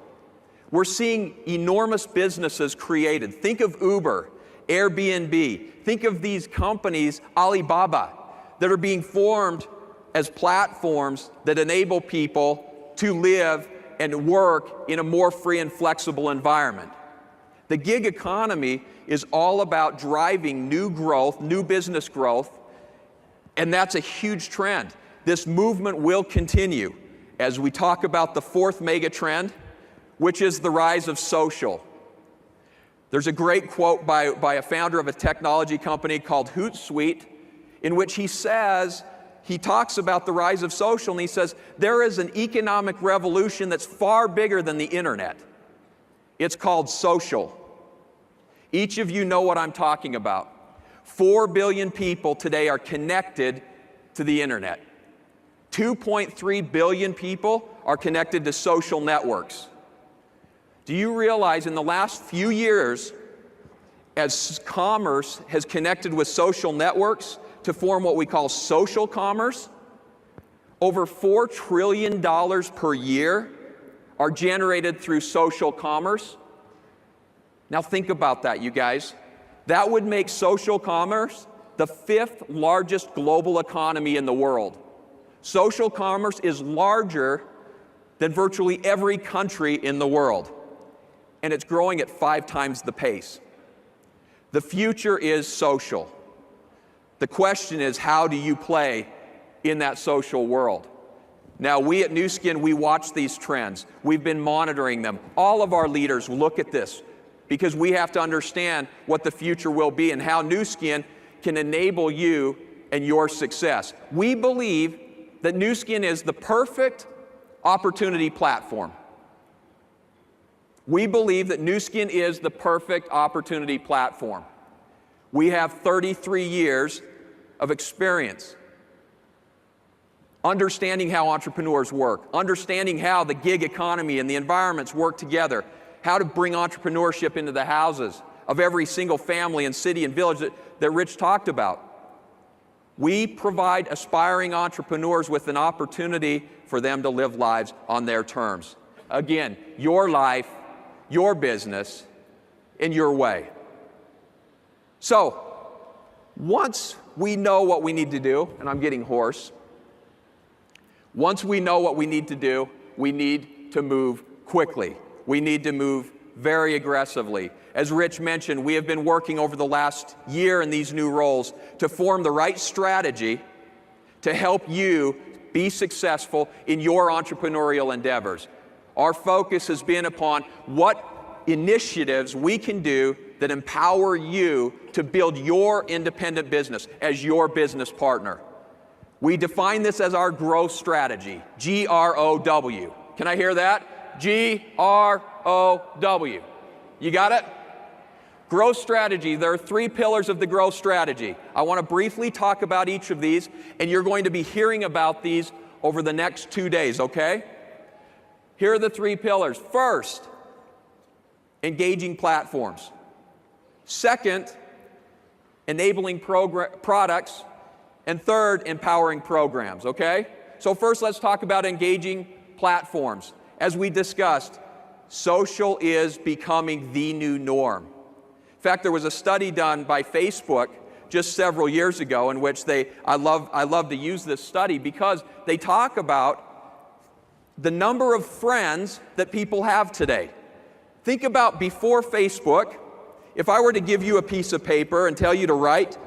We're seeing enormous businesses created. Think of Uber, Airbnb. Think of these companies, Alibaba, that are being formed as platforms that enable people to live and work in a more free and flexible environment. The gig economy is all about driving new growth, new business growth, and that's a huge trend. This movement will continue as we talk about the fourth mega trend, which is the rise of social. There's a great quote by a founder of a technology company called Hootsuite, in which he talks about the rise of social, and he says, there is an economic revolution that's far bigger than the internet. It's called social. Each of you know what I'm talking about. 4 billion people today are connected to the internet. 2.3 billion people are connected to social networks. Do you realize in the last few years, as commerce has connected with social networks to form what we call social commerce, over $4 trillion per year are generated through social commerce? Now think about that, you guys. That would make social commerce the 5th largest global economy in the world. Social commerce is larger than virtually every country in the world, and it's growing at 5 times the pace. The future is social. The question is, how do you play in that social world? Now, we at Nu Skin, we watch these trends. We've been monitoring them. All of our leaders look at this because we have to understand what the future will be and how Nu Skin can enable you and your success. We believe that Nu Skin is the perfect opportunity platform. We believe that Nu Skin is the perfect opportunity platform. We have 33 years of experience understanding how entrepreneurs work, understanding how the gig economy and the environments work together, how to bring entrepreneurship into the houses of every single family and city and village that Rich talked about. We provide aspiring entrepreneurs with an opportunity for them to live lives on their terms. Again, your life, your business, in your way. So, once we know what we need to do, and I'm getting hoarse, once we know what we need to do, we need to move quickly. We need to move very aggressively. As Rich mentioned, we have been working over the last year in these new roles to form the right strategy to help you be successful in your entrepreneurial endeavors. Our focus has been upon what initiatives we can do that empower you to build your independent business as your business partner. We define this as our growth strategy, G-R-O-W. Can I hear that? G-R-O-W. You got it? Growth strategy, there are 3 pillars of the growth strategy. I want to briefly talk about each of these, and you're going to be hearing about these over the next 2 days, okay? Here are the 3 pillars. First, engaging platforms. Second, enabling products. And third, empowering programs, okay? So first, let's talk about engaging platforms. As we discussed, social is becoming the new norm. In fact, there was a study done by Facebook just several years ago in which I love to use this study because they talk about the number of friends that people have today. Think about before Facebook, if I were to give you a piece of paper and tell you to write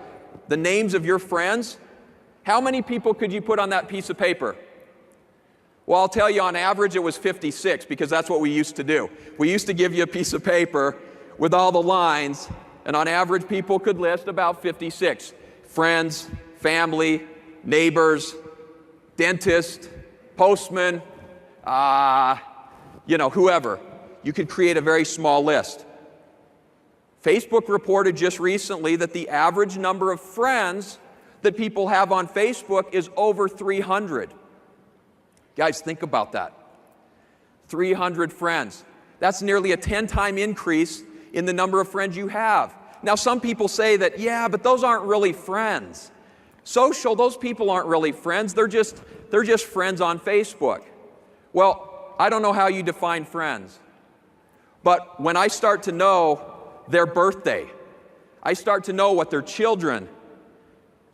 the names of your friends, how many people could you put on that piece of paper? Well, I'll tell you, on average, it was 56, because that's what we used to do. We used to give you a piece of paper with all the lines, and on average, people could list about 56. Friends, family, neighbors, dentist, postman, whoever. You could create a very small list. Facebook reported just recently that the average number of friends that people have on Facebook is over 300. Guys, think about that. 300 friends. That's nearly a 10-time increase in the number of friends you have. Now, some people say that, yeah, but those aren't really friends. Social, those people aren't really friends. They're just friends on Facebook. Well, I don't know how you define friends. But when I start to know their birthday, I start to know what their children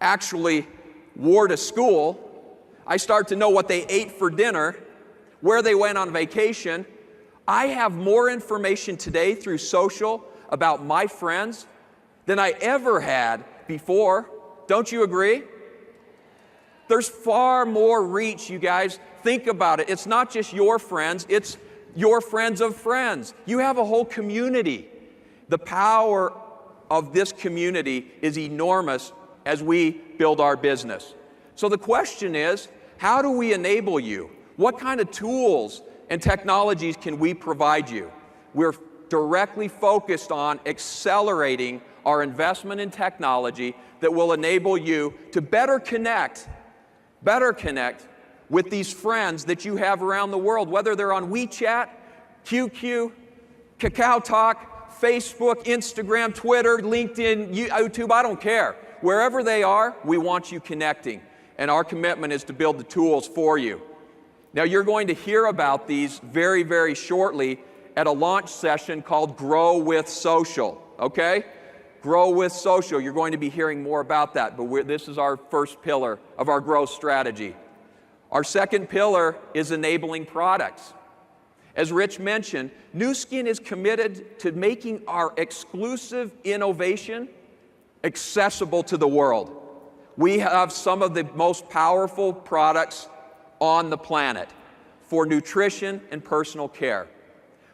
actually wore to school, I start to know what they ate for dinner, where they went on vacation. I have more information today through social about my friends than I ever had before. Don't you agree? There's far more reach, you guys. Think about it. It's not just your friends, it's your friends of friends. You have a whole community. The power of this community is enormous as we build our business. So the question is, how do we enable you? What kind of tools and technologies can we provide you? We're directly focused on accelerating our investment in technology that will enable you to better connect with these friends that you have around the world, whether they're on WeChat, QQ, KakaoTalk, Facebook, Instagram, Twitter, LinkedIn, YouTube, I don't care. Wherever they are, we want you connecting. And our commitment is to build the tools for you. Now, you're going to hear about these very, very shortly at a launch session called Grow with Social, okay? Grow with Social. You're going to be hearing more about that, but this is our first pillar of our growth strategy. Our second pillar is enabling products. As Rich mentioned, Nu Skin is committed to making our exclusive innovation accessible to the world. We have some of the most powerful products on the planet for nutrition and personal care.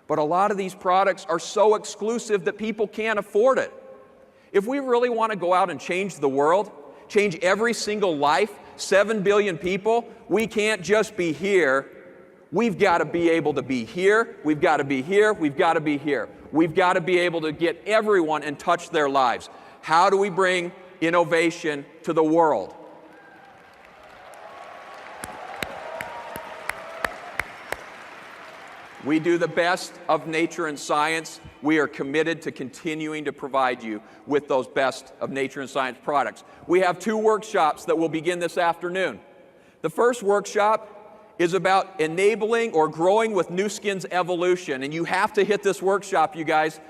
But a lot of these products are so exclusive that people can't afford it. If we really want to go out and change the world, change every single life, 7 billion people, we can't just be here. We've got to be able to be here, we've got to be here, we've got to be here. We've got to be able to get everyone and touch their lives. How do we bring innovation to the world? We do the best of nature and science. We are committed to continuing to provide you with those best of nature and science products. We have 2 workshops that will begin this afternoon. The first workshop is about enabling or growing with Nu Skin's evolution. And you have to hit this workshop, you guys.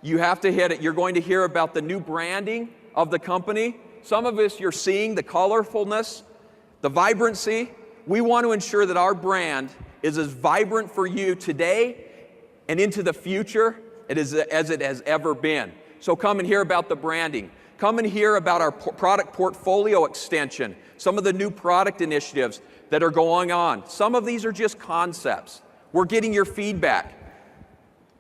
You have to hit it. You're going to hear about the new branding of the company. Some of us, you're seeing the colorfulness, the vibrancy. We want to ensure that our brand is as vibrant for you today and into the future as it has ever been. So come and hear about the branding. Come and hear about our product portfolio extension, some of the new product initiatives that are going on. Some of these are just concepts. We're getting your feedback.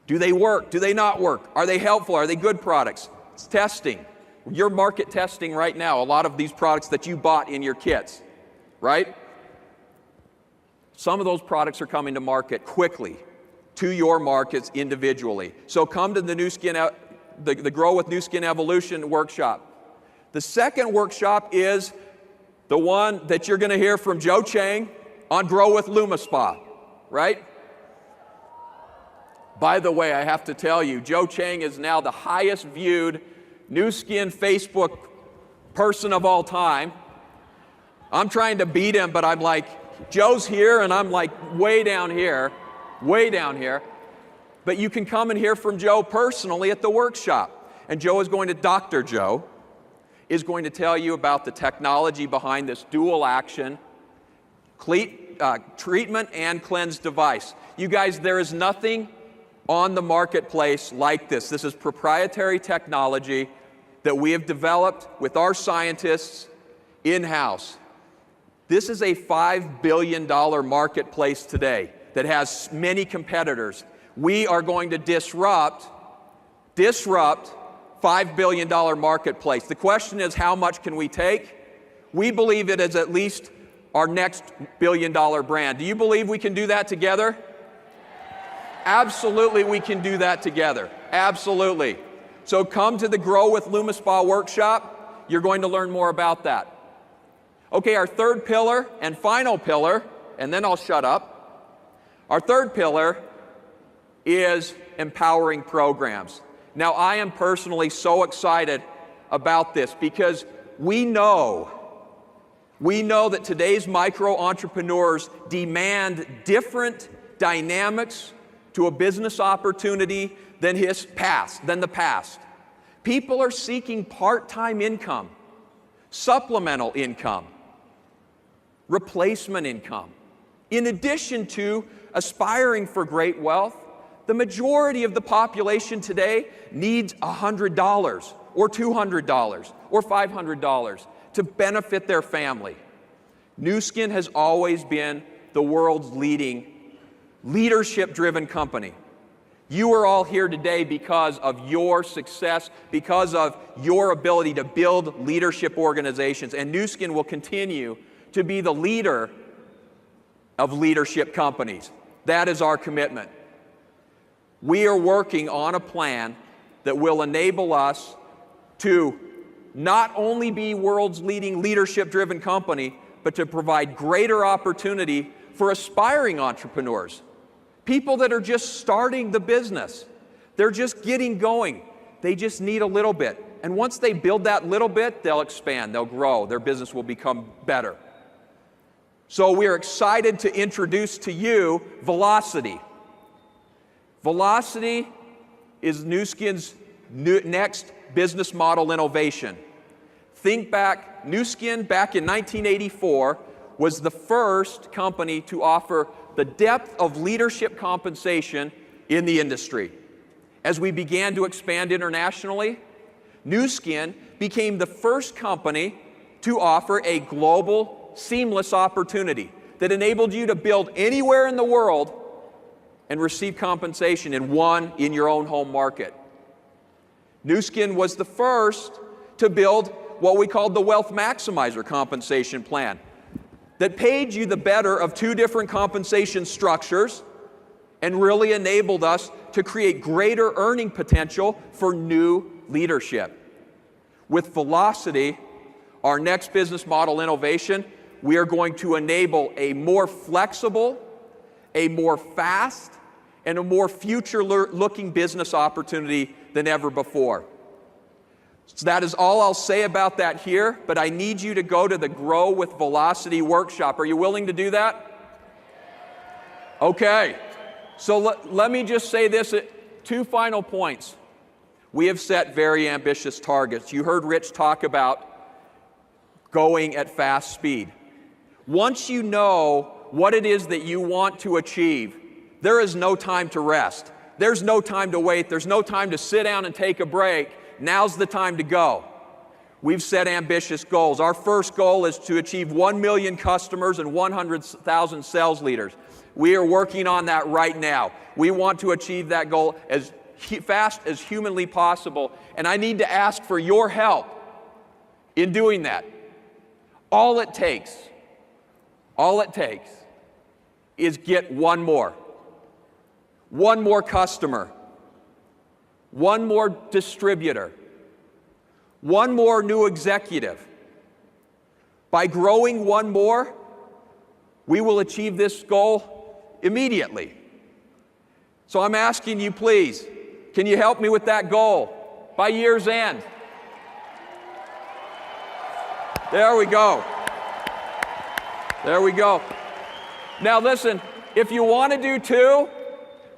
Do they work? Do they not work? Are they helpful? Are they good products? It's testing. You're market testing right now a lot of these products that you bought in your kits, right? Some of those products are coming to market quickly to your markets individually. So come to the Nu Skin, the Grow with Nu Skin Evolution workshop. The second workshop is the one that you're going to hear from Joe Chang on Grow with LumiSpa, right? By the way, I have to tell you, Joe Chang is now the highest viewed Nu Skin Facebook person of all time. I'm trying to beat him, but I'm like, Joe's here, and I'm like way down here. But you can come and hear from Joe personally at the workshop. And Dr. Joe is going to tell you about the technology behind this dual action treatment and cleanse device. You guys, there is nothing on the marketplace like this. This is proprietary technology that we have developed with our scientists in-house. This is a $5 billion marketplace today that has many competitors. We are going to disrupt $5 billion marketplace. The question is, how much can we take? We believe it is at least our next billion-dollar brand. Do you believe we can do that together? Absolutely, we can do that together. Absolutely. So come to the Grow with LumiSpa workshop. You're going to learn more about that. Okay, our third pillar and final pillar, and then I'll shut up. Our third pillar is empowering programs. Now, I am personally so excited about this because we know that today's micro-entrepreneurs demand different dynamics to a business opportunity than the past. People are seeking part-time income, supplemental income, replacement income. In addition to aspiring for great wealth, the majority of the population today needs $100 or $200 or $500 to benefit their family. Nu Skin has always been the world's leading leadership-driven company. You are all here today because of your success, because of your ability to build leadership organizations, and Nu Skin will continue to be the leader of leadership companies. That is our commitment. We are working on a plan that will enable us to not only be world's leading leadership-driven company, but to provide greater opportunity for aspiring entrepreneurs, people that are just starting the business. They're just getting going. They just need a little bit. And once they build that little bit, they'll expand, they'll grow, their business will become better. So we're excited to introduce to you Velocity. Velocity is Nu Skin's next business model innovation. Think back, Nu Skin back in 1984 was the first company to offer the depth of leadership compensation in the industry. As we began to expand internationally, Nu Skin became the first company to offer a global, seamless opportunity that enabled you to build anywhere in the world and receive compensation in your own home market. Nu Skin was the first to build what we called the Wealth Maximizer compensation plan that paid you the better of two different compensation structures and really enabled us to create greater earning potential for new leadership. With Velocity, our next business model innovation, we are going to enable a more flexible, a more fast, and a more future-looking business opportunity than ever before. So that is all I'll say about that here, but I need you to go to the Grow with Velocity workshop. Are you willing to do that? Okay. So let me just say this, 2 final points. We have set very ambitious targets. You heard Rich talk about going at fast speed. Once you know what it is that you want to achieve, there is no time to rest. There's no time to wait. There's no time to sit down and take a break. Now's the time to go. We've set ambitious goals. Our first goal is to achieve 1 million customers and 100,000 sales leaders. We are working on that right now. We want to achieve that goal as fast as humanly possible, and I need to ask for your help in doing that. All it takes is get one more customer, one more distributor, one more new executive. By growing one more, we will achieve this goal immediately. So I'm asking you, please, can you help me with that goal by year's end? There we go. There we go. Now listen, if you want to do 2,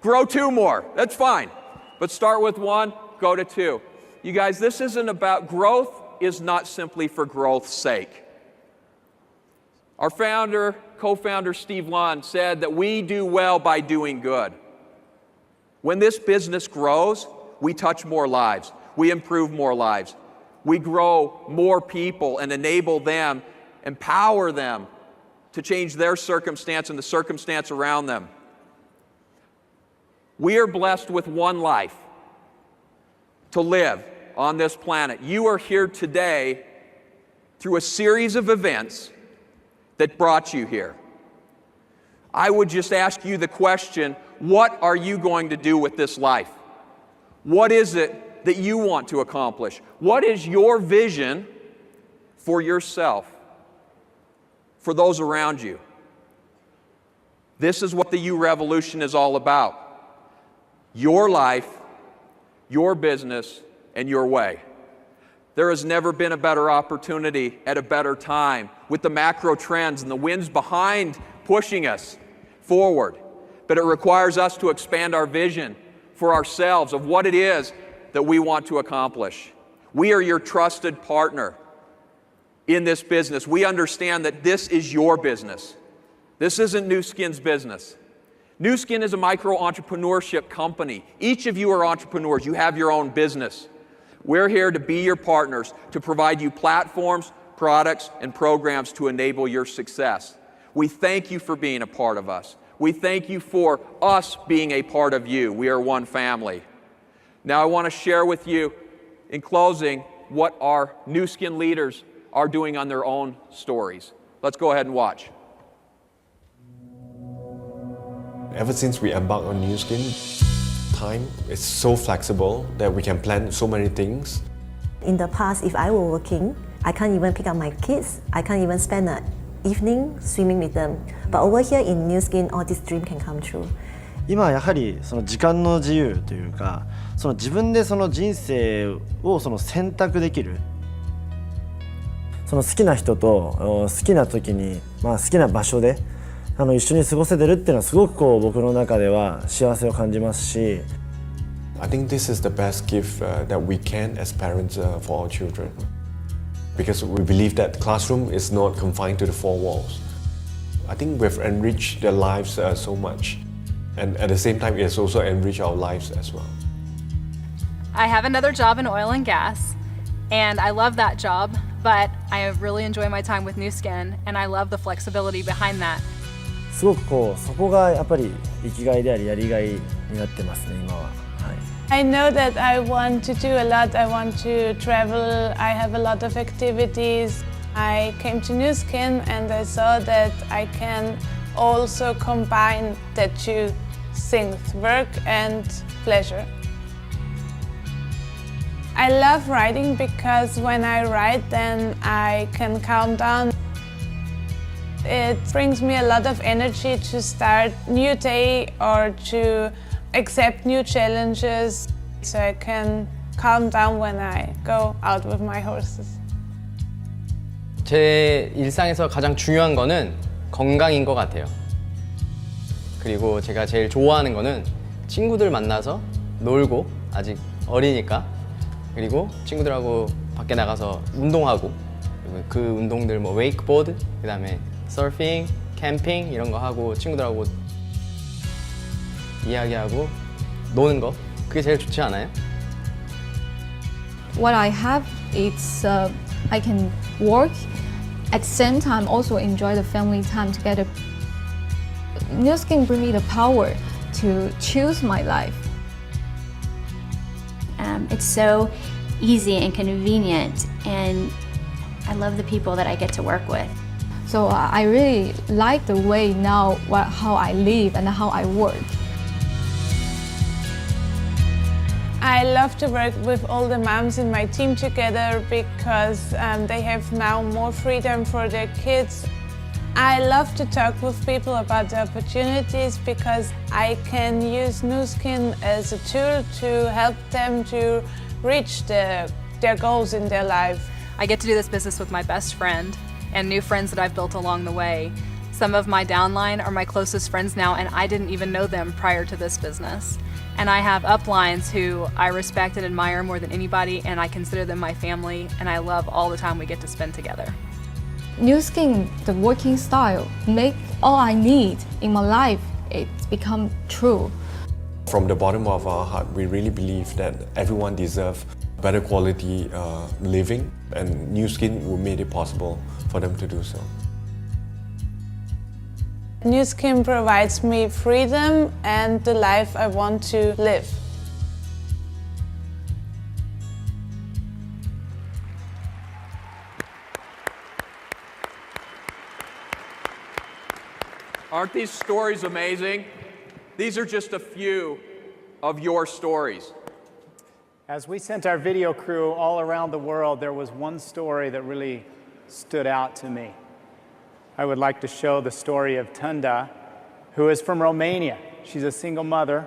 grow 2 more. That's fine. But start with 1, go to 2. You guys, this isn't about growth, is not simply for growth's sake. Our co-founder Steve Lund said that we do well by doing good. When this business grows, we touch more lives. We improve more lives. We grow more people and enable them, empower them to change their circumstance and the circumstance around them. We are blessed with one life to live on this planet. You are here today through a series of events that brought you here. I would just ask you the question, what are you going to do with this life? What is it that you want to accomplish? What is your vision for yourself, for those around you? This is what the U Revolution is all about. Your life, your business, and your way. There has never been a better opportunity at a better time with the macro trends and the winds behind pushing us forward. But it requires us to expand our vision for ourselves of what it is that we want to accomplish. We are your trusted partner in this business. We understand that this is your business. This isn't Nu Skin's business. Nu Skin is a micro-entrepreneurship company. Each of you are entrepreneurs. You have your own business. We're here to be your partners, to provide you platforms, products, and programs to enable your success. We thank you for being a part of us. We thank you for us being a part of you. We are one family. Now I want to share with you, in closing, what our Nu Skin leaders are doing on their own stories. Let's go ahead and watch. Ever since we embarked on Nu Skin, time is so flexible that we can plan so many things. In the past, if I were working, I can't even pick up my kids. I can't even spend an evening swimming with them. But over here in Nu Skin, all this dream can come true. 今はやはりその時間の自由というか、その自分でその人生をその選択できる。その好きな人と好きな時に、好きな場所で一緒に過ごせてるっていうのはすごくこう僕の中では幸せを感じますし。I think this is the best gift that we can as parents for our children, because we believe that classroom is not confined to the four walls. I think we've enriched their lives so much, and at the same time, it has also enriched our lives as well. I have another job in oil and gas, and I love that job, but I really enjoy my time with Nu Skin, and I love the flexibility behind that. すごくこうそこがやっぱり生きがいでありやりがいになってますね今は。I know that I want to do a lot. I want to travel. I have a lot of activities. I came to Nu Skin and I saw that I can also combine the two things, work and pleasure. I love writing because when I write, then I can calm down. It brings me a lot of energy to start a new day or to accept new challenges, so I can calm down when I go out with my horses. 제 일상에서 가장 중요한 거는 건강인 것 같아요. 그리고 제가 제일 좋아하는 거는 친구들 만나서 놀고, 아직 어리니까, 그리고 친구들하고 밖에 나가서 운동하고, 그 운동들 뭐 웨이크보드, 그 다음에 서핑, 캠핑 이런 거 하고 친구들하고 이야기하고 노는 거, 그게 제일 좋지 않아요? What I have is I can work at the same time also enjoy the family time together. Nu Skin bring me the power to choose my life. It's so easy and convenient, and I love the people that I get to work with. So I really like the way now how I live and how I work. I love to work with all the moms in my team together because they have now more freedom for their kids. I love to talk with people about the opportunities because I can use Nu Skin as a tool to help them to reach their goals in their life. I get to do this business with my best friend and new friends that I've built along the way. Some of my downline are my closest friends now, and I didn't even know them prior to this business. And I have uplines who I respect and admire more than anybody, and I consider them my family, and I love all the time we get to spend together. Nu Skin, the working style, make all I need in my life, it's become true. from the bottom of our heart, we really believe that everyone deserves better quality living, and Nu Skin will make it possible for them to do so. Nu Skin provides me freedom and the life I want to live. Aren't these stories amazing? These are just a few of your stories. As we sent our video crew all around the world, there was one story that really stood out to me. I would like to show the story of Tunda, who is from Romania. She's a single mother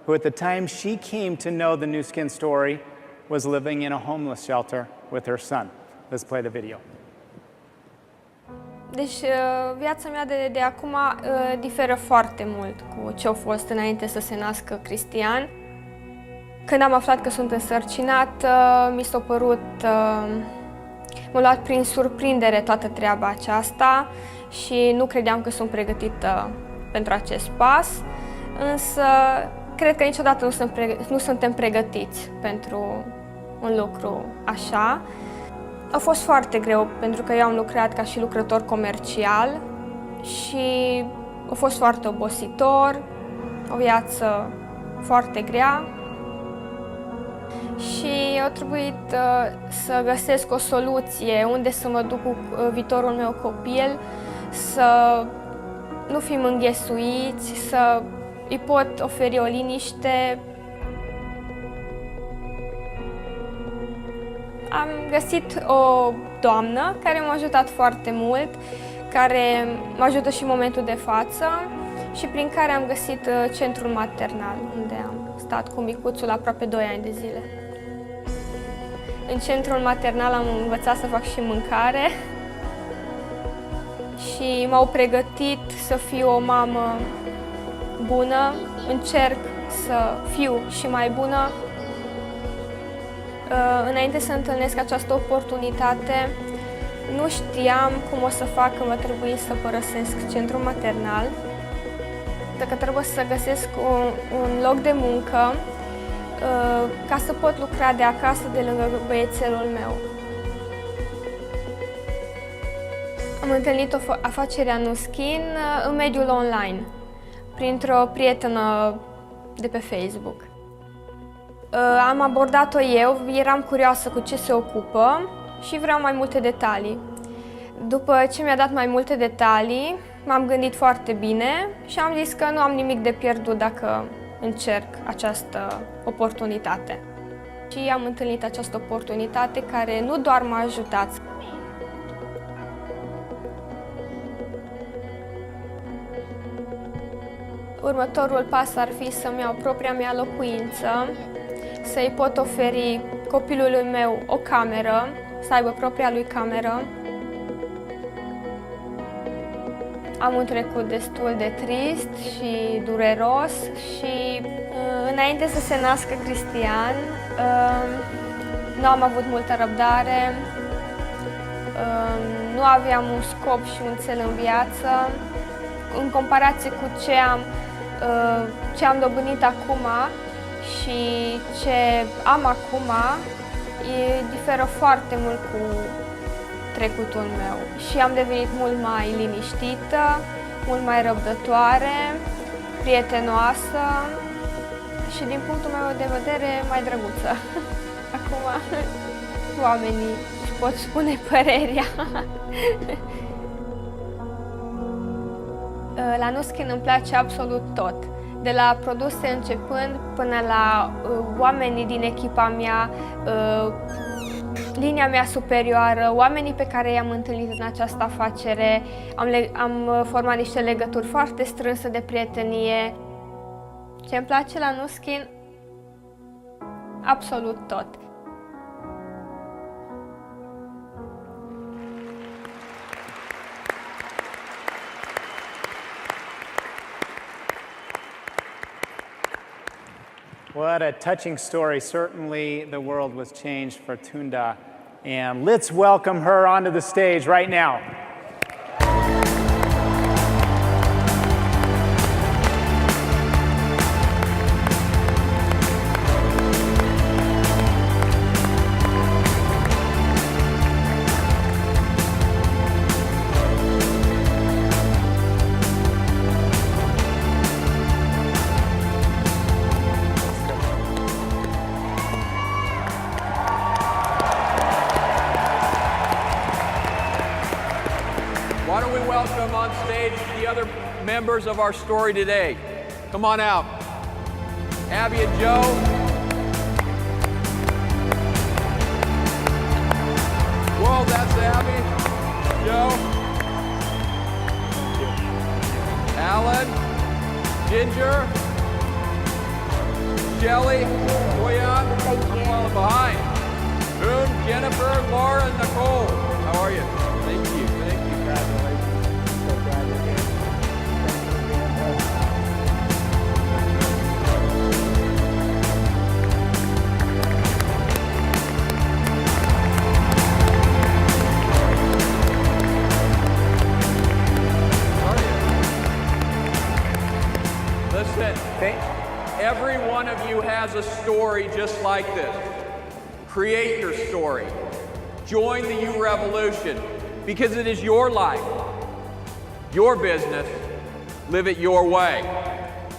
who, at the time she came to know the Nu Skin story, was living in a homeless shelter with her son. Let's play the video. Deci viața mea de acum diferă foarte mult cu ce a fost înainte să se nască Cristian. Când am aflat că sunt însărcinată, mi s-a părut, m-a luat prin surprindere toată treaba aceasta și nu credeam că sunt pregătită pentru acest pas, însă cred că niciodată nu suntem pregătiți pentru un lucru așa. A fost foarte greu pentru că eu am lucrat ca și lucrător comercial și a fost foarte obositor, o viață foarte grea și a trebuit să găsesc o soluție unde să mă duc cu viitorul meu copil, să nu fim înghesuiți, să îi pot oferi o liniște. Am găsit o doamnă care m-a ajutat foarte mult, care mă ajută și în momentul de față și prin care am găsit centrul maternal, unde am stat cu micuțul aproape 2 ani de zile. În centrul maternal am învățat să fac și mâncare și m-au pregătit să fiu o mamă bună, încerc să fiu și mai bună. Înainte să întâlnesc această oportunitate, nu știam cum o să fac când va trebui să părăsesc centrul maternal, că trebuie să găsesc un loc de muncă ca să pot lucra de acasă, de lângă băiețelul meu. Am întâlnit afacerea Nu Skin în mediul online, printr-o prietenă de pe Facebook. Am abordat-o eu, eram curioasă cu ce se ocupă și vreau mai multe detalii. După ce mi-a dat mai multe detalii, m-am gândit foarte bine și am zis că nu am nimic de pierdut dacă încerc această oportunitate. Și am întâlnit această oportunitate care nu doar m-a ajutat. Următorul pas ar fi să-mi iau propria mea locuință, să-i pot oferi copilului meu o cameră, să aibă propria lui cameră. Am un trecut destul de trist și dureros și înainte să se nască Cristian, nu am avut multă răbdare, nu aveam un scop și un cel în viață. În comparație cu ce am dobândit acum și ce am acum, diferă foarte mult cu trecutul meu și am devenit mult mai liniștită, mult mai răbdătoare, prietenoasă și din punctul meu de vedere mai drăguță. Acum oamenii își pot spune părerea. La Nu Skin îmi place absolut tot, de la produse începând până la oamenii din echipa mea, linia mea superioară, oamenii pe care i-am întâlnit în această afacere. Am format niște legături foarte strânse de prietenie. Ce îmi place la Nu Skin? Absolut tot. What a touching story. Certainly the world was changed for Tunda. And let's welcome her onto the stage right now. members of our story today. Come on out. Abby and Joe. Whoa, that's Abby. Joe. Alan. Ginger. Shelly. Boyan. I'm falling behind. Boone, Jennifer, Laura, and Nicole. How are you? Thank you. Thank you. Congratulations. So glad you're here. Thanks for being here. Listen, every one of you has a story just like this. Create your story. Join the U Revolution because it is your life, your business. Live it your way.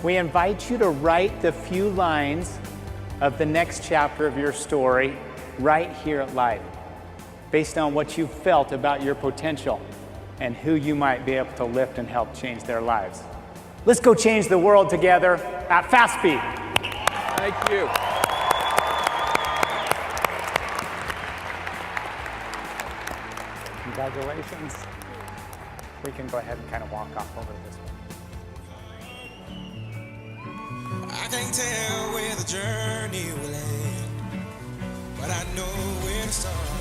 We invite you to write the few lines of the next chapter of your story right here at Life, based on what you felt about your potential and who you might be able to lift and help change their lives. Let's go change the world together at Fast Speed. Thank you. Congratulations. We can go ahead and kind of walk off over this way. I can't tell where the journey will end, but I know where to start.